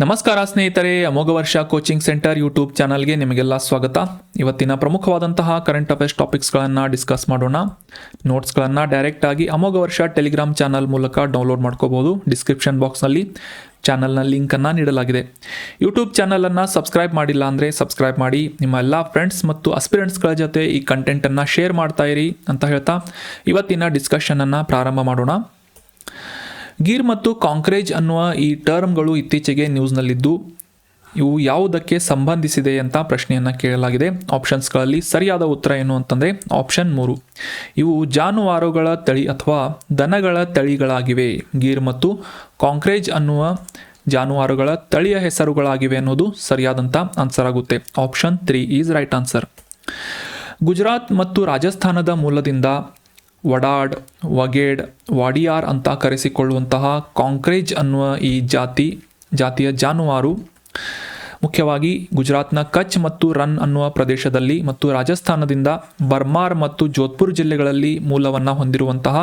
ನಮಸ್ಕಾರ ಸ್ನೇಹಿತರೆ, ಅಮೋಘ ವರ್ಷ ಕೋಚಿಂಗ್ ಸೆಂಟರ್ ಯೂಟ್ಯೂಬ್ ಚಾನಲ್ಗೆ ನಿಮಗೆಲ್ಲ ಸ್ವಾಗತ. ಇವತ್ತಿನ ಪ್ರಮುಖವಾದಂತಹ ಕರೆಂಟ್ ಅಫೇರ್ಸ್ ಟಾಪಿಕ್ಸ್ಗಳನ್ನು ಡಿಸ್ಕಸ್ ಮಾಡೋಣ. ನೋಟ್ಸ್ಗಳನ್ನು ಡೈರೆಕ್ಟಾಗಿ ಅಮೋಘ ವರ್ಷ ಟೆಲಿಗ್ರಾಮ್ ಚಾನಲ್ ಮೂಲಕ ಡೌನ್ಲೋಡ್ ಮಾಡ್ಕೋಬೋದು. ಡಿಸ್ಕ್ರಿಪ್ಷನ್ ಬಾಕ್ಸ್ನಲ್ಲಿ ಚಾನಲ್ನ ಲಿಂಕನ್ನು ನೀಡಲಾಗಿದೆ. ಯೂಟ್ಯೂಬ್ ಚಾನಲನ್ನು ಸಬ್ಸ್ಕ್ರೈಬ್ ಮಾಡಿಲ್ಲ ಅಂದರೆ ಸಬ್ಸ್ಕ್ರೈಬ್ ಮಾಡಿ. ನಿಮ್ಮ ಎಲ್ಲ ಫ್ರೆಂಡ್ಸ್ ಮತ್ತು ಅಸ್ಪಿರೆಂಟ್ಸ್ಗಳ ಜೊತೆ ಈ ಕಂಟೆಂಟನ್ನು ಶೇರ್ ಮಾಡ್ತಾ ಇರಿ ಅಂತ ಹೇಳ್ತಾ ಇವತ್ತಿನ ಡಿಸ್ಕಷನನ್ನು ಪ್ರಾರಂಭ ಮಾಡೋಣ. ಗೀರ್ ಮತ್ತು ಕಾಂಕ್ರೇಜ್ ಅನ್ನುವ ಈ ಟರ್ಮ್ಗಳು ಇತ್ತೀಚೆಗೆ ನ್ಯೂಸ್ನಲ್ಲಿದ್ದು ಇವು ಯಾವುದಕ್ಕೆ ಸಂಬಂಧಿಸಿದೆ ಅಂತ ಪ್ರಶ್ನೆಯನ್ನು ಕೇಳಲಾಗಿದೆ. ಆಪ್ಷನ್ಸ್ಗಳಲ್ಲಿ ಸರಿಯಾದ ಉತ್ತರ ಏನು ಅಂತಂದರೆ ಆಪ್ಷನ್ 3. ಇವು ಜಾನುವಾರುಗಳ ತಳಿ ಅಥವಾ ದನಗಳ ತಳಿಗಳಾಗಿವೆ. ಗೀರ್ ಮತ್ತು ಕಾಂಕ್ರೇಜ್ ಅನ್ನುವ ಜಾನುವಾರುಗಳ ತಳಿಯ ಹೆಸರುಗಳಾಗಿವೆ ಅನ್ನೋದು ಸರಿಯಾದಂಥ ಆನ್ಸರ್ ಆಗುತ್ತೆ. Option 3 is right answer. Gujarat ಮತ್ತು ರಾಜಸ್ಥಾನದ ಮೂಲದಿಂದ ವಡಾಡ್, ವಗೇಡ್, ವಾಡಿಯಾರ್ ಅಂತ ಕರೆಸಿಕೊಳ್ಳುವಂತಹ ಕಾಂಕ್ರೇಜ್ ಅನ್ನುವ ಈ ಜಾತಿಯ ಜಾನುವಾರು ಮುಖ್ಯವಾಗಿ ಗುಜರಾತ್ನ ಕಚ್ ಮತ್ತು ರನ್ ಅನ್ನುವ ಪ್ರದೇಶದಲ್ಲಿ ಮತ್ತು ರಾಜಸ್ಥಾನದಿಂದ ಬರ್ಮಾರ್ ಮತ್ತು ಜೋಧ್ಪುರ್ ಜಿಲ್ಲೆಗಳಲ್ಲಿ ಮೂಲವನ್ನು ಹೊಂದಿರುವಂತಹ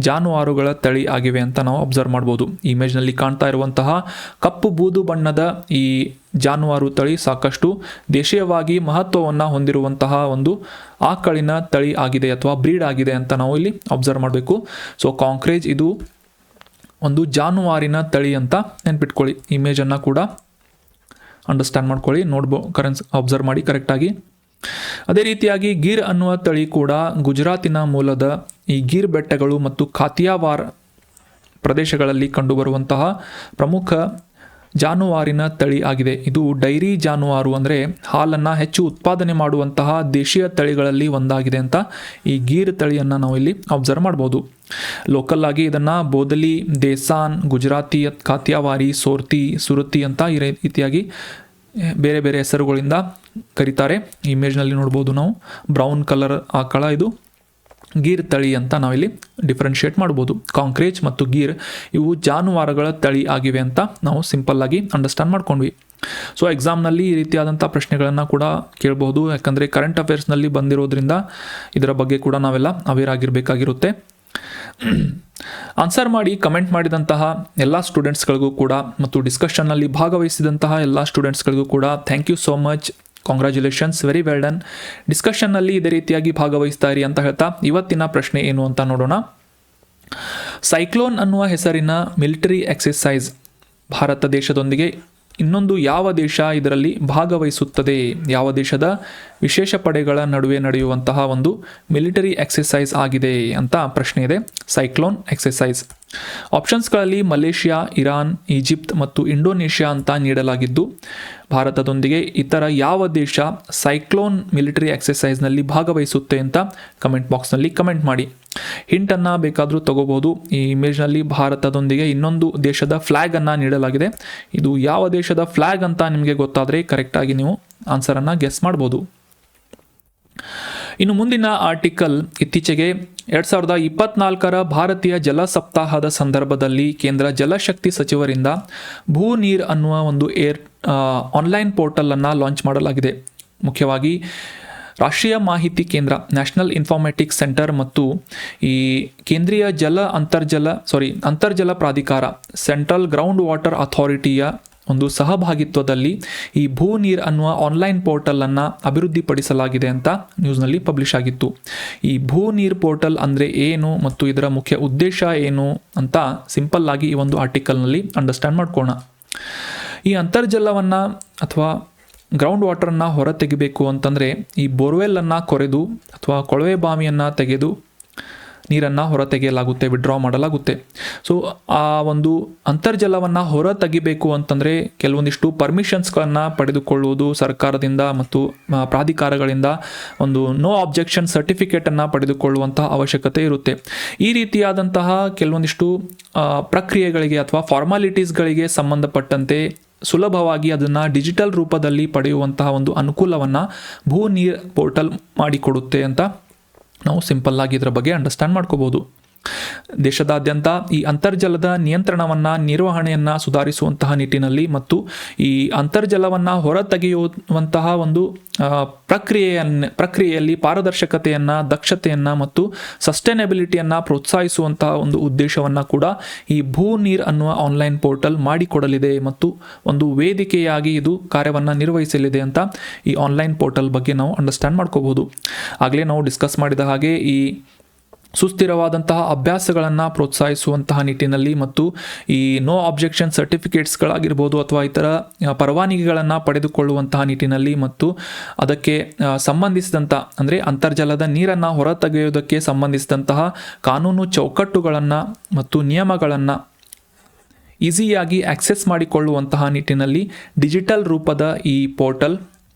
ಜಾನುವಾರುಗಳ ತಳಿ ಆಗಿವೆ ಅಂತ ನಾವು ಅಬ್ಸರ್ವ್ ಮಾಡ್ಬೋದು. ಈ ಇಮೇಜ್ನಲ್ಲಿ ಕಾಣ್ತಾ ಇರುವಂತಹ ಕಪ್ಪು ಬೂದು ಬಣ್ಣದ ಈ ಜಾನುವಾರು ತಳಿ ಸಾಕಷ್ಟು ದೇಶೀಯವಾಗಿ ಮಹತ್ವವನ್ನು ಹೊಂದಿರುವಂತಹ ಒಂದು ಆಕಳಿನ ತಳಿ ಆಗಿದೆ ಅಥವಾ ಬ್ರೀಡ್ ಆಗಿದೆ ಅಂತ ನಾವು ಇಲ್ಲಿ ಅಬ್ಸರ್ವ್ ಮಾಡಬೇಕು. ಸೊ ಕಾಂಕ್ರೇಜ್ ಇದು ಒಂದು ಜಾನುವಾರಿನ ತಳಿ ಅಂತ ನೆನ್ಪಿಟ್ಕೊಳ್ಳಿ. ಇಮೇಜನ್ನು ಕೂಡ ಅಂಡರ್ಸ್ಟ್ಯಾಂಡ್ ಮಾಡ್ಕೊಳ್ಳಿ, ಅಬ್ಸರ್ವ್ ಮಾಡಿ ಕರೆಕ್ಟಾಗಿ. ಅದೇ ರೀತಿಯಾಗಿ ಗೀರ್ ಅನ್ನುವ ತಳಿ ಕೂಡ ಗುಜರಾತಿನ ಮೂಲದ ಈ ಗೀರ್ ಬೆಟ್ಟಗಳು ಮತ್ತು ಕಾತಿಯಾವಾರ್ ಪ್ರದೇಶಗಳಲ್ಲಿ ಕಂಡುಬರುವಂತಹ ಪ್ರಮುಖ ಜಾನುವಾರಿನ ತಳಿ ಆಗಿದೆ. ಇದು ಡೈರಿ ಜಾನುವಾರು ಅಂದರೆ ಹಾಲನ್ನು ಹೆಚ್ಚು ಉತ್ಪಾದನೆ ಮಾಡುವಂತಹ ದೇಶೀಯ ತಳಿಗಳಲ್ಲಿ ಒಂದಾಗಿದೆ ಅಂತ ಈ ಗೀರ್ ತಳಿಯನ್ನು ನಾವು ಇಲ್ಲಿ ಅಬ್ಸರ್ವ್ ಮಾಡ್ಬೋದು. ಲೋಕಲ್ ಆಗಿ ಇದನ್ನು ಬೋದಲಿ, ದೇಸಾನ್, ಗುಜರಾತಿ, ಕಾತಿಯಾವಾರಿ, ಸೋರ್ತಿ, ಸುರತಿ ಅಂತ ಈ ರೀತಿಯಾಗಿ ಬೇರೆ ಬೇರೆ ಹೆಸರುಗಳಿಂದ ಕರೀತಾರೆ. ಈ ಇಮೇಜ್ನಲ್ಲಿ ನೋಡ್ಬೋದು ನಾವು ಬ್ರೌನ್ ಕಲರ್ ಆಕಳ ಇದು ಗೀರ್ ತಳಿ ಅಂತ ನಾವಿಲ್ಲಿ ಡಿಫ್ರೆನ್ಷಿಯೇಟ್ ಮಾಡ್ಬೋದು. ಕಾಂಕ್ರೇಜ್ ಮತ್ತು ಗೀರ್ ಇವು ಜಾನುವಾರುಗಳ ತಳಿ ಆಗಿವೆ ಅಂತ ನಾವು ಸಿಂಪಲ್ಲಾಗಿ ಅಂಡರ್ಸ್ಟ್ಯಾಂಡ್ ಮಾಡ್ಕೊಂಡ್ವಿ. ಸೊ ಎಕ್ಸಾಮ್ನಲ್ಲಿ ಈ ರೀತಿಯಾದಂಥ ಪ್ರಶ್ನೆಗಳನ್ನು ಕೂಡ ಕೇಳಬಹುದು, ಯಾಕಂದರೆ ಕರೆಂಟ್ ಅಫೇರ್ಸ್ನಲ್ಲಿ ಬಂದಿರೋದ್ರಿಂದ ಇದರ ಬಗ್ಗೆ ಕೂಡ ನಾವೆಲ್ಲ ಅವೇರ್ ಆಗಿರಬೇಕಾಗಿರುತ್ತೆ. ಆನ್ಸರ್ ಮಾಡಿ ಕಮೆಂಟ್ ಮಾಡಿದಂತಹ ಎಲ್ಲ ಸ್ಟೂಡೆಂಟ್ಸ್ಗಳಿಗೂ ಕೂಡ ಮತ್ತು ಡಿಸ್ಕಷನ್ನಲ್ಲಿ ಭಾಗವಹಿಸಿದಂತಹ ಎಲ್ಲ ಸ್ಟೂಡೆಂಟ್ಸ್ಗಳಿಗೂ ಕೂಡ thank you so much. Congratulations, very well done. ಡಿಸ್ಕಷನ್ನಲ್ಲಿ ಇದೇ ರೀತಿಯಾಗಿ ಭಾಗವಹಿಸ್ತಾ ಇರಿ ಅಂತ ಹೇಳ್ತಾ ಇವತ್ತಿನ ಪ್ರಶ್ನೆ ಏನು ಅಂತ ನೋಡೋಣ. ಸೈಕ್ಲೋನ್ ಅನ್ನುವ ಹೆಸರಿನ ಮಿಲಿಟರಿ ಎಕ್ಸರ್ಸೈಸ್ ಭಾರತ ದೇಶದೊಂದಿಗೆ ಇನ್ನೊಂದು ಯಾವ ದೇಶ ಇದರಲ್ಲಿ ಭಾಗವಹಿಸುತ್ತದೆ? ಯಾವ ದೇಶದ ವಿಶೇಷ ಪಡೆಗಳ ನಡುವೆ ನಡೆಯುವಂತಹ ಒಂದು ಮಿಲಿಟರಿ ಎಕ್ಸರ್ಸೈಸ್ ಆಗಿದೆ ಅಂತ ಪ್ರಶ್ನೆ ಇದೆ. ಸೈಕ್ಲೋನ್ ಎಕ್ಸರ್ಸೈಸ್ ಆಪ್ಷನ್ಸ್ಗಳಲ್ಲಿ ಮಲೇಷಿಯಾ, ಇರಾನ್, ಈಜಿಪ್ಟ್ ಮತ್ತು ಇಂಡೋನೇಷ್ಯಾ ಅಂತ ನೀಡಲಾಗಿದ್ದು ಭಾರತದೊಂದಿಗೆ ಇತರ ಯಾವ ದೇಶ ಸೈಕ್ಲೋನ್ ಮಿಲಿಟರಿ ಎಕ್ಸರ್ಸೈಸ್ನಲ್ಲಿ ಭಾಗವಹಿಸುತ್ತೆ ಅಂತ ಕಮೆಂಟ್ ಬಾಕ್ಸ್ನಲ್ಲಿ ಕಮೆಂಟ್ ಮಾಡಿ. ಹಿಂಟನ್ನು ಬೇಕಾದರೂ ತಗೋಬಹುದು. ಈ ಇಮೇಜ್ನಲ್ಲಿ ಭಾರತದೊಂದಿಗೆ ಇನ್ನೊಂದು ದೇಶದ ಫ್ಲ್ಯಾಗನ್ನು ನೀಡಲಾಗಿದೆ. ಇದು ಯಾವ ದೇಶದ ಫ್ಲ್ಯಾಗ್ ಅಂತ ನಿಮಗೆ ಗೊತ್ತಾದರೆ ಕರೆಕ್ಟಾಗಿ ನೀವು ಆನ್ಸರನ್ನು ಗೆಸ್ ಮಾಡ್ಬೋದು. ಇನ್ನು ಮುಂದಿನ ಆರ್ಟಿಕಲ್, ಇತ್ತೀಚೆಗೆ 2024 ಭಾರತೀಯ ಜಲ ಸಪ್ತಾಹದ ಸಂದರ್ಭದಲ್ಲಿ ಕೇಂದ್ರ ಜಲಶಕ್ತಿ ಸಚಿವರಿಂದ ಭೂ ನೀರ್ ಅನ್ನುವ ಒಂದು ಆನ್ಲೈನ್ ಪೋರ್ಟಲನ್ನು ಲಾಂಚ್ ಮಾಡಲಾಗಿದೆ. ಮುಖ್ಯವಾಗಿ ರಾಷ್ಟ್ರೀಯ ಮಾಹಿತಿ ಕೇಂದ್ರ ನ್ಯಾಷನಲ್ ಇನ್ಫಾರ್ಮ್ಯಾಟಿಕ್ಸ್ ಸೆಂಟರ್ ಮತ್ತು ಈ ಕೇಂದ್ರೀಯ ಅಂತರ್ಜಲ ಪ್ರಾಧಿಕಾರ ಸೆಂಟ್ರಲ್ ಗ್ರೌಂಡ್ ವಾಟರ್ ಅಥಾರಿಟಿಯ ಒಂದು ಸಹಭಾಗಿತ್ವದಲ್ಲಿ ಈ ಭೂ ನೀರ್ ಅನ್ನುವ ಆನ್ಲೈನ್ ಪೋರ್ಟಲನ್ನು ಅಭಿವೃದ್ಧಿಪಡಿಸಲಾಗಿದೆ ಅಂತ ನ್ಯೂಸ್ನಲ್ಲಿ ಪಬ್ಲಿಷ್ ಆಗಿತ್ತು. ಈ ಭೂ ನೀರ್ ಪೋರ್ಟಲ್ ಅಂದರೆ ಏನು ಮತ್ತು ಇದರ ಮುಖ್ಯ ಉದ್ದೇಶ ಏನು ಅಂತ ಸಿಂಪಲ್ಲಾಗಿ ಈ ಒಂದು ಆರ್ಟಿಕಲ್ನಲ್ಲಿ ಅಂಡರ್ಸ್ಟ್ಯಾಂಡ್ ಮಾಡ್ಕೊಳ್ಳೋಣ. ಈ ಅಂತರ್ಜಲವನ್ನು ಅಥವಾ ಗ್ರೌಂಡ್ ವಾಟರನ್ನು ಹೊರ ತೆಗಿಬೇಕು ಅಂತಂದರೆ ಈ ಬೋರ್ವೆಲ್ಲನ್ನು ಕೊರೆದು ಅಥವಾ ಕೊಳವೆ ಬಾವಿಯನ್ನು ತೆಗೆದು ನೀರನ್ನು ಹೊರ ತೆಗೆಯಲಾಗುತ್ತೆ, ವಿಡ್ರಾ ಮಾಡಲಾಗುತ್ತೆ. ಸೊ ಆ ಒಂದು ಅಂತರ್ಜಲವನ್ನು ಹೊರ ತೆಗಿಬೇಕು ಅಂತಂದರೆ ಕೆಲವೊಂದಿಷ್ಟು ಪರ್ಮಿಷನ್ಸ್ಗಳನ್ನು ಪಡೆದುಕೊಳ್ಳುವುದು ಸರ್ಕಾರದಿಂದ ಮತ್ತು ಪ್ರಾಧಿಕಾರಗಳಿಂದ ಒಂದು ನೋ ಆಬ್ಜೆಕ್ಷನ್ ಸರ್ಟಿಫಿಕೇಟನ್ನು ಪಡೆದುಕೊಳ್ಳುವಂತಹ ಅವಶ್ಯಕತೆ ಇರುತ್ತೆ. ಈ ರೀತಿಯಾದಂತಹ ಕೆಲವೊಂದಿಷ್ಟು ಪ್ರಕ್ರಿಯೆಗಳಿಗೆ ಅಥವಾ ಫಾರ್ಮಾಲಿಟೀಸ್ಗಳಿಗೆ ಸಂಬಂಧಪಟ್ಟಂತೆ ಸುಲಭವಾಗಿ ಅದನ್ನು ಡಿಜಿಟಲ್ ರೂಪದಲ್ಲಿ ಪಡೆಯುವಂತಹ ಒಂದು ಅನುಕೂಲವನ್ನು ಭೂ ನೀರ್ ಪೋರ್ಟಲ್ ಮಾಡಿಕೊಡುತ್ತೆ ಅಂತ ನಾವು ಸಿಂಪಲ್ಲಾಗಿ ಇದರ ಬಗ್ಗೆ ಅಂಡರ್ಸ್ಟ್ಯಾಂಡ್ ಮಾಡ್ಕೋಬೋದು. ದೇಶದಾದ್ಯಂತ ಈ ಅಂತರ್ಜಲದ ನಿಯಂತ್ರಣವನ್ನು ನಿರ್ವಹಣೆಯನ್ನು ಸುಧಾರಿಸುವಂತಹ ನಿಟ್ಟಿನಲ್ಲಿ ಮತ್ತು ಈ ಅಂತರ್ಜಲವನ್ನು ಹೊರತೆಗೆಯುವಂತಹ ಒಂದು ಪ್ರಕ್ರಿಯೆಯಲ್ಲಿ ಪಾರದರ್ಶಕತೆಯನ್ನು, ದಕ್ಷತೆಯನ್ನು ಮತ್ತು ಸಸ್ಟೈನಬಿಲಿಟಿಯನ್ನು ಪ್ರೋತ್ಸಾಹಿಸುವಂತಹ ಒಂದು ಉದ್ದೇಶವನ್ನು ಕೂಡ ಈ ಭೂ ನೀರ್ ಅನ್ನುವ ಆನ್ಲೈನ್ ಪೋರ್ಟಲ್ ಮಾಡಿಕೊಡಲಿದೆ ಮತ್ತು ಒಂದು ವೇದಿಕೆಯಾಗಿ ಇದು ಕಾರ್ಯವನ್ನು ನಿರ್ವಹಿಸಲಿದೆ ಅಂತ ಈ ಆನ್ಲೈನ್ ಪೋರ್ಟಲ್ ಬಗ್ಗೆ ನಾವು ಅಂಡರ್ಸ್ಟ್ಯಾಂಡ್ ಮಾಡ್ಕೋಬಹುದು. ಆಗಲೇ ನಾವು ಡಿಸ್ಕಸ್ ಮಾಡಿದ ಹಾಗೆ ಈ ಸುಸ್ಥಿರವಾದಂತಹ ಅಭ್ಯಾಸಗಳನ್ನು ಪ್ರೋತ್ಸಾಹಿಸುವಂತಹ ನಿಟ್ಟಿನಲ್ಲಿ ಮತ್ತು ಈ ನೋ ಆಬ್ಜೆಕ್ಷನ್ ಸರ್ಟಿಫಿಕೇಟ್ಸ್ಗಳಾಗಿರ್ಬೋದು ಅಥವಾ ಇತರ ಪರವಾನಗಿಗಳನ್ನು ಪಡೆದುಕೊಳ್ಳುವಂತಹ ನಿಟ್ಟಿನಲ್ಲಿ ಮತ್ತು ಅದಕ್ಕೆ ಸಂಬಂಧಿಸಿದಂಥ ಅಂದರೆ ಅಂತರ್ಜಲದ ನೀರನ್ನು ಹೊರತೆಗೆಯುವುದಕ್ಕೆ ಸಂಬಂಧಿಸಿದಂತಹ ಕಾನೂನು ಚೌಕಟ್ಟುಗಳನ್ನು ಮತ್ತು ನಿಯಮಗಳನ್ನು ಈಸಿಯಾಗಿ ಆಕ್ಸೆಸ್ ಮಾಡಿಕೊಳ್ಳುವಂತಹ ನಿಟ್ಟಿನಲ್ಲಿ ಡಿಜಿಟಲ್ ರೂಪದ ಈ ಪೋರ್ಟಲ್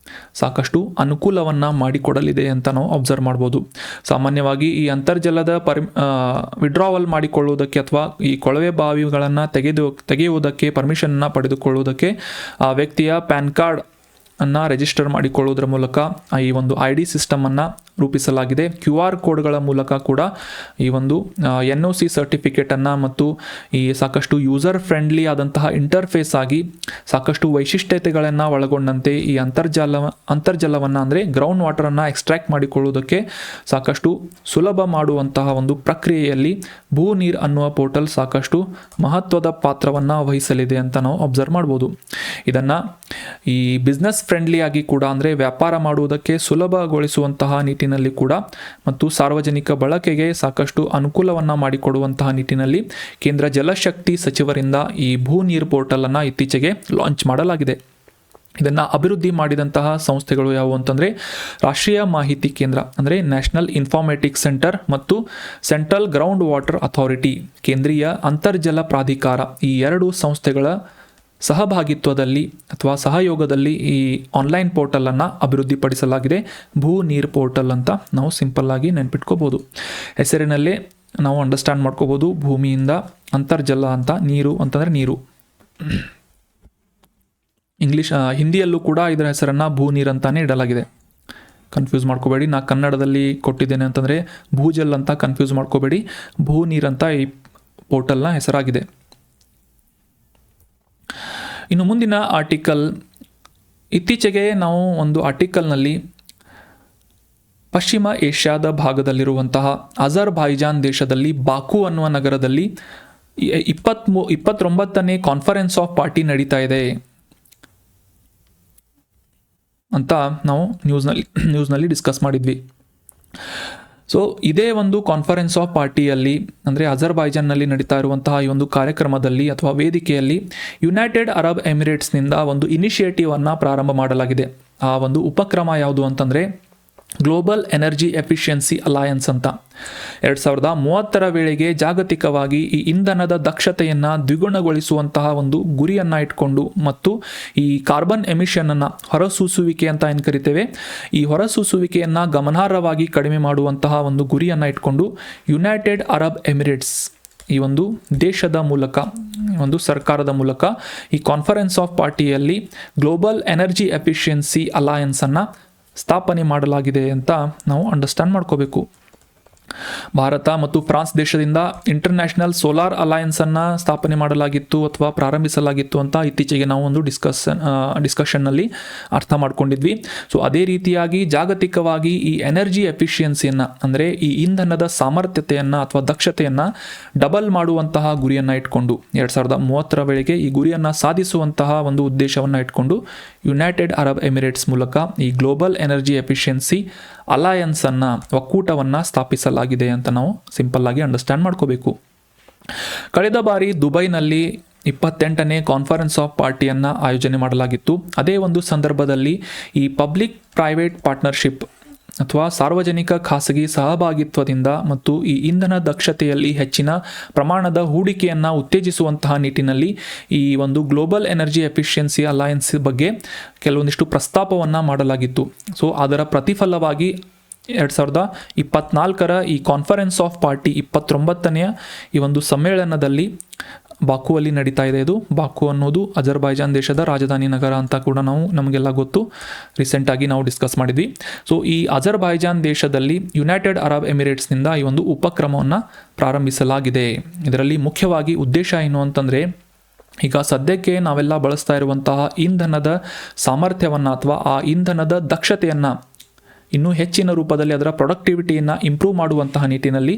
ಸಾಕಷ್ಟು ಅನುಕೂಲವನ್ನು ಮಾಡಿಕೊಡಲಿದೆ ಅಂತ ನಾವು ಅಬ್ಸರ್ವ್ ಮಾಡ್ಬೋದು. ಸಾಮಾನ್ಯವಾಗಿ ಈ ಅಂತರ್ಜಲದ ವಿಡ್ರಾವಲ್ ಮಾಡಿಕೊಳ್ಳುವುದಕ್ಕೆ ಅಥವಾ ಈ ಕೊಳವೆ ಬಾವಿಗಳನ್ನು ತೆಗೆಯುವುದಕ್ಕೆ ಪರ್ಮಿಷನ್ನ ಪಡೆದುಕೊಳ್ಳುವುದಕ್ಕೆ ಆ ವ್ಯಕ್ತಿಯ ಪ್ಯಾನ್ ಕಾರ್ಡ್ ಅನ್ನು ರಿಜಿಸ್ಟರ್ ಮಾಡಿಕೊಳ್ಳುವುದರ ಮೂಲಕ ಈ ಒಂದು ID ಸಿಸ್ಟಮನ್ನು ರೂಪಿಸಲಾಗಿದೆ. QR ಕೋಡ್ಗಳ ಮೂಲಕ ಕೂಡ ಈ ಒಂದು NOC ಸರ್ಟಿಫಿಕೇಟನ್ನು ಮತ್ತು ಈ ಸಾಕಷ್ಟು ಯೂಸರ್ ಫ್ರೆಂಡ್ಲಿ ಆದಂತಹ ಇಂಟರ್ಫೇಸ್ ಆಗಿ ಸಾಕಷ್ಟು ವೈಶಿಷ್ಟ್ಯತೆಗಳನ್ನು ಒಳಗೊಂಡಂತೆ ಈ ಅಂತರ್ಜಲವನ್ನು ಅಂದರೆ ಗ್ರೌಂಡ್ ವಾಟರನ್ನು ಎಕ್ಸ್ಟ್ರಾಕ್ಟ್ ಮಾಡಿಕೊಳ್ಳುವುದಕ್ಕೆ ಸಾಕಷ್ಟು ಸುಲಭ ಮಾಡುವಂತಹ ಒಂದು ಪ್ರಕ್ರಿಯೆಯಲ್ಲಿ ಭೂ ನೀರ್ ಅನ್ನುವ ಪೋರ್ಟಲ್ ಸಾಕಷ್ಟು ಮಹತ್ವದ ಪಾತ್ರವನ್ನು ವಹಿಸಲಿದೆ ಅಂತ ನಾವು ಅಬ್ಸರ್ವ್ ಮಾಡ್ಬೋದು. ಇದನ್ನು ಈ ಬಿಸ್ನೆಸ್ ಫ್ರೆಂಡ್ಲಿ ಆಗಿ ಕೂಡ ಅಂದರೆ ವ್ಯಾಪಾರ ಮಾಡುವುದಕ್ಕೆ ಸುಲಭಗೊಳಿಸುವಂತಹ ನಿಟ್ಟಿನಲ್ಲಿ ಕೂಡ ಮತ್ತು ಸಾರ್ವಜನಿಕ ಬಳಕೆಗೆ ಸಾಕಷ್ಟು ಅನುಕೂಲವನ್ನು ಮಾಡಿಕೊಡುವಂತಹ ನಿಟ್ಟಿನಲ್ಲಿ ಕೇಂದ್ರ ಜಲಶಕ್ತಿ ಸಚಿವರಿಂದ ಈ ಭೂ ನೀರ್ ಪೋರ್ಟಲನ್ನು ಇತ್ತೀಚೆಗೆ ಲಾಂಚ್ ಮಾಡಲಾಗಿದೆ. ಇದನ್ನು ಅಭಿವೃದ್ಧಿ ಮಾಡಿದಂತಹ ಸಂಸ್ಥೆಗಳು ಯಾವುವು ಅಂತಂದರೆ ರಾಷ್ಟ್ರೀಯ ಮಾಹಿತಿ ಕೇಂದ್ರ ಅಂದರೆ ನ್ಯಾಷನಲ್ ಇನ್ಫಾರ್ಮೇಟಿಕ್ಸ್ ಸೆಂಟರ್ ಮತ್ತು ಸೆಂಟ್ರಲ್ ಗ್ರೌಂಡ್ ವಾಟರ್ ಅಥಾರಿಟಿ ಕೇಂದ್ರೀಯ ಅಂತರ್ಜಲ ಪ್ರಾಧಿಕಾರ ಈ ಎರಡು ಸಂಸ್ಥೆಗಳ ಸಹಭಾಗಿತ್ವದಲ್ಲಿ ಅಥವಾ ಸಹಯೋಗದಲ್ಲಿ ಈ ಆನ್ಲೈನ್ ಪೋರ್ಟಲನ್ನು ಅಭಿವೃದ್ಧಿಪಡಿಸಲಾಗಿದೆ. ಭೂ ನೀರ್ ಪೋರ್ಟಲ್ ಅಂತ ನಾವು ಸಿಂಪಲ್ ಆಗಿ ನೆನ್ಪಿಟ್ಕೋಬೋದು. ಹೆಸರಿನಲ್ಲೇ ನಾವು ಅಂಡರ್ಸ್ಟ್ಯಾಂಡ್ ಮಾಡ್ಕೋಬೋದು. ಭೂಮಿಯಿಂದ ಅಂತರ್ಜಲ ಅಂತ, ನೀರು ಅಂತಂದರೆ ನೀರು. ಹಿಂದಿಯಲ್ಲೂ ಕೂಡ ಇದರ ಹೆಸರನ್ನು ಭೂ ನೀರ್ ಅಂತಾನೆ ಇಡಲಾಗಿದೆ. ಕನ್ಫ್ಯೂಸ್ ಮಾಡ್ಕೋಬೇಡಿ. ನಾ ಕನ್ನಡದಲ್ಲಿ ಕೊಟ್ಟಿದ್ದೇನೆ ಅಂತಂದರೆ ಭೂಜಲ್ ಅಂತ ಕನ್ಫ್ಯೂಸ್ ಮಾಡ್ಕೋಬೇಡಿ. ಭೂ ನೀರ್ ಅಂತ ಈ ಪೋರ್ಟಲ್ನ ಹೆಸರಾಗಿದೆ. ಇನ್ನು ಮುಂದಿನ ಆರ್ಟಿಕಲ್, ಇತ್ತೀಚೆಗೆ ನಾವು ಒಂದು ಆರ್ಟಿಕಲ್ನಲ್ಲಿ ಪಶ್ಚಿಮ ಏಷ್ಯಾದ ಭಾಗದಲ್ಲಿರುವಂತಹ ಅಜರ್ಬೈಜಾನ್ ದೇಶದಲ್ಲಿ ಬಾಕು ಅನ್ನುವ ನಗರದಲ್ಲಿ 29ನೇ ಕಾನ್ಫರೆನ್ಸ್ ಆಫ್ ಪಾರ್ಟಿ ನಡೀತಾ ಇದೆ ಅಂತ ನಾವು ನ್ಯೂಸ್ನಲ್ಲಿ ಡಿಸ್ಕಸ್ ಮಾಡಿದ್ವಿ. ಸೊ ಇದೇ ಒಂದು ಕಾನ್ಫರೆನ್ಸ್ ಆಫ್ ಪಾರ್ಟಿಯಲ್ಲಿ ಅಂದರೆ ಅಜರ್ಬೈಜಾನ್ನಲ್ಲಿ ನಡೀತಾ ಇರುವಂತಹ ಈ ಒಂದು ಕಾರ್ಯಕ್ರಮದಲ್ಲಿ ಅಥವಾ ವೇದಿಕೆಯಲ್ಲಿ ಯುನೈಟೆಡ್ ಅರಬ್ ಎಮಿರೇಟ್ಸ್ನಿಂದ ಒಂದು ಇನಿಷಿಯೇಟಿವನ್ನು ಪ್ರಾರಂಭ ಮಾಡಲಾಗಿದೆ. ಆ ಒಂದು ಉಪಕ್ರಮ ಯಾವುದು ಅಂತಂದರೆ ಗ್ಲೋಬಲ್ ಎನರ್ಜಿ ಎಫಿಷಿಯನ್ಸಿ ಅಲಯನ್ಸ್ ಅಂತ. 2030ರ ವೇಳೆಗೆ ಜಾಗತಿಕವಾಗಿ ಈ ಇಂಧನದ ದಕ್ಷತೆಯನ್ನು ದ್ವಿಗುಣಗೊಳಿಸುವಂತಹ ಒಂದು ಗುರಿಯನ್ನು ಇಟ್ಕೊಂಡು ಮತ್ತು ಈ ಕಾರ್ಬನ್ ಎಮಿಷನನ್ನು ಹೊರಸೂಸುವಿಕೆ ಅಂತ ಏನು ಕರಿತೇವೆ, ಈ ಹೊರಸೂಸುವಿಕೆಯನ್ನು ಗಮನಾರ್ಹವಾಗಿ ಕಡಿಮೆ ಮಾಡುವಂತಹ ಒಂದು ಗುರಿಯನ್ನು ಇಟ್ಕೊಂಡು ಯುನೈಟೆಡ್ ಅರಬ್ ಎಮಿರೇಟ್ಸ್ ಈ ಒಂದು ದೇಶದ ಮೂಲಕ, ಒಂದು ಸರ್ಕಾರದ ಮೂಲಕ ಈ ಕಾನ್ಫರೆನ್ಸ್ ಆಫ್ ಪಾರ್ಟಿಯಲ್ಲಿ ಗ್ಲೋಬಲ್ ಎನರ್ಜಿ ಎಫಿಷಿಯನ್ಸಿ ಅಲಯನ್ಸನ್ನು ಸ್ಥಾಪನೆ ಮಾಡಲಾಗಿದೆ ಅಂತ ನಾವು ಅಂಡರ್ಸ್ಟ್ಯಾಂಡ್ ಮಾಡ್ಕೋಬೇಕು. ಭಾರತ ಮತ್ತು ಫ್ರಾನ್ಸ್ ದೇಶದಿಂದ ಇಂಟರ್ನ್ಯಾಷನಲ್ ಸೋಲಾರ್ ಅಲಯನ್ಸನ್ನು ಸ್ಥಾಪನೆ ಮಾಡಲಾಗಿತ್ತು ಅಥವಾ ಪ್ರಾರಂಭಿಸಲಾಗಿತ್ತು ಅಂತ ಇತ್ತೀಚೆಗೆ ನಾವು ಒಂದು ಡಿಸ್ಕಷನ್ನಲ್ಲಿ ಅರ್ಥ ಮಾಡ್ಕೊಂಡಿದ್ವಿ. ಸೊ ಅದೇ ರೀತಿಯಾಗಿ ಜಾಗತಿಕವಾಗಿ ಈ ಎನರ್ಜಿ ಎಫಿಷಿಯನ್ಸಿಯನ್ನು ಅಂದರೆ ಈ ಇಂಧನದ ಸಾಮರ್ಥ್ಯತೆಯನ್ನು ಅಥವಾ ದಕ್ಷತೆಯನ್ನು ಡಬಲ್ ಮಾಡುವಂತಹ ಗುರಿಯನ್ನು ಇಟ್ಕೊಂಡು 2030ರ ವೇಳೆಗೆ ಈ ಗುರಿಯನ್ನು ಸಾಧಿಸುವಂತಹ ಒಂದು ಉದ್ದೇಶವನ್ನು ಇಟ್ಕೊಂಡು ಯುನೈಟೆಡ್ ಅರಬ್ ಎಮಿರೇಟ್ಸ್ ಮೂಲಕ ಈ ಗ್ಲೋಬಲ್ ಎನರ್ಜಿ ಎಫಿಷಿಯನ್ಸಿ ಅಲಯನ್ಸನ್ನು, ಒಕ್ಕೂಟವನ್ನು ಸ್ಥಾಪಿಸಲಾಗಿದೆ ಅಂತ ನಾವು ಸಿಂಪಲ್ ಆಗಿ ಅಂಡರ್ಸ್ಟ್ಯಾಂಡ್ ಮಾಡ್ಕೋಬೇಕು. ಕಳೆದ ಬಾರಿ ದುಬೈನಲ್ಲಿ 28ನೇ ಕಾನ್ಫರೆನ್ಸ್ ಆಫ್ ಪಾರ್ಟಿಯನ್ನು ಆಯೋಜನೆ ಮಾಡಲಾಗಿತ್ತು. ಅದೇ ಒಂದು ಸಂದರ್ಭದಲ್ಲಿ ಈ ಪಬ್ಲಿಕ್ ಪ್ರೈವೇಟ್ ಪಾರ್ಟ್ನರ್ಶಿಪ್ ಅಥವಾ ಸಾರ್ವಜನಿಕ ಖಾಸಗಿ ಸಹಭಾಗಿತ್ವದಿಂದ ಮತ್ತು ಈ ಇಂಧನ ದಕ್ಷತೆಯಲ್ಲಿ ಹೆಚ್ಚಿನ ಪ್ರಮಾಣದ ಹೂಡಿಕೆಯನ್ನು ಉತ್ತೇಜಿಸುವಂತಹ ನಿಟ್ಟಿನಲ್ಲಿ ಈ ಒಂದು ಗ್ಲೋಬಲ್ ಎನರ್ಜಿ ಎಫಿಷಿಯನ್ಸಿ ಅಲಯನ್ಸ್ ಬಗ್ಗೆ ಕೆಲವೊಂದಿಷ್ಟು ಪ್ರಸ್ತಾಪವನ್ನು ಮಾಡಲಾಗಿತ್ತು. ಸೊ ಅದರ ಪ್ರತಿಫಲವಾಗಿ 2024ರ ಈ ಕಾನ್ಫರೆನ್ಸ್ ಆಫ್ ಪಾರ್ಟಿ 29ನೇ ಈ ಒಂದು ಸಮ್ಮೇಳನದಲ್ಲಿ ಬಾಕುವಲ್ಲಿ ನಡೀತಾ ಇದೆ. ಇದು ಬಾಕು ಅನ್ನೋದು ಅಜರ್ಬೈಜಾನ್ ದೇಶದ ರಾಜಧಾನಿ ನಗರ ಅಂತ ಕೂಡ ನಮಗೆಲ್ಲ ಗೊತ್ತು, ರೀಸೆಂಟಾಗಿ ನಾವು ಡಿಸ್ಕಸ್ ಮಾಡಿದ್ವಿ. ಸೊ ಈ ಅಜರ್ಬೈಜಾನ್ ದೇಶದಲ್ಲಿ ಯುನೈಟೆಡ್ ಅರಬ್ ಎಮಿರೇಟ್ಸ್ನಿಂದ ಈ ಒಂದು ಉಪಕ್ರಮವನ್ನು ಪ್ರಾರಂಭಿಸಲಾಗಿದೆ. ಇದರಲ್ಲಿ ಮುಖ್ಯವಾಗಿ ಉದ್ದೇಶ ಏನು ಅಂತಂದರೆ, ಈಗ ಸದ್ಯಕ್ಕೆ ನಾವೆಲ್ಲ ಬಳಸ್ತಾ ಇರುವಂತಹ ಇಂಧನದ ಸಾಮರ್ಥ್ಯವನ್ನು ಅಥವಾ ಆ ಇಂಧನದ ದಕ್ಷತೆಯನ್ನು ಇನ್ನೂ ಹೆಚ್ಚಿನ ರೂಪದಲ್ಲಿ ಅದರ ಪ್ರೊಡಕ್ಟಿವಿಟಿಯನ್ನು ಇಂಪ್ರೂವ್ ಮಾಡುವಂತಹ ನಿಟ್ಟಿನಲ್ಲಿ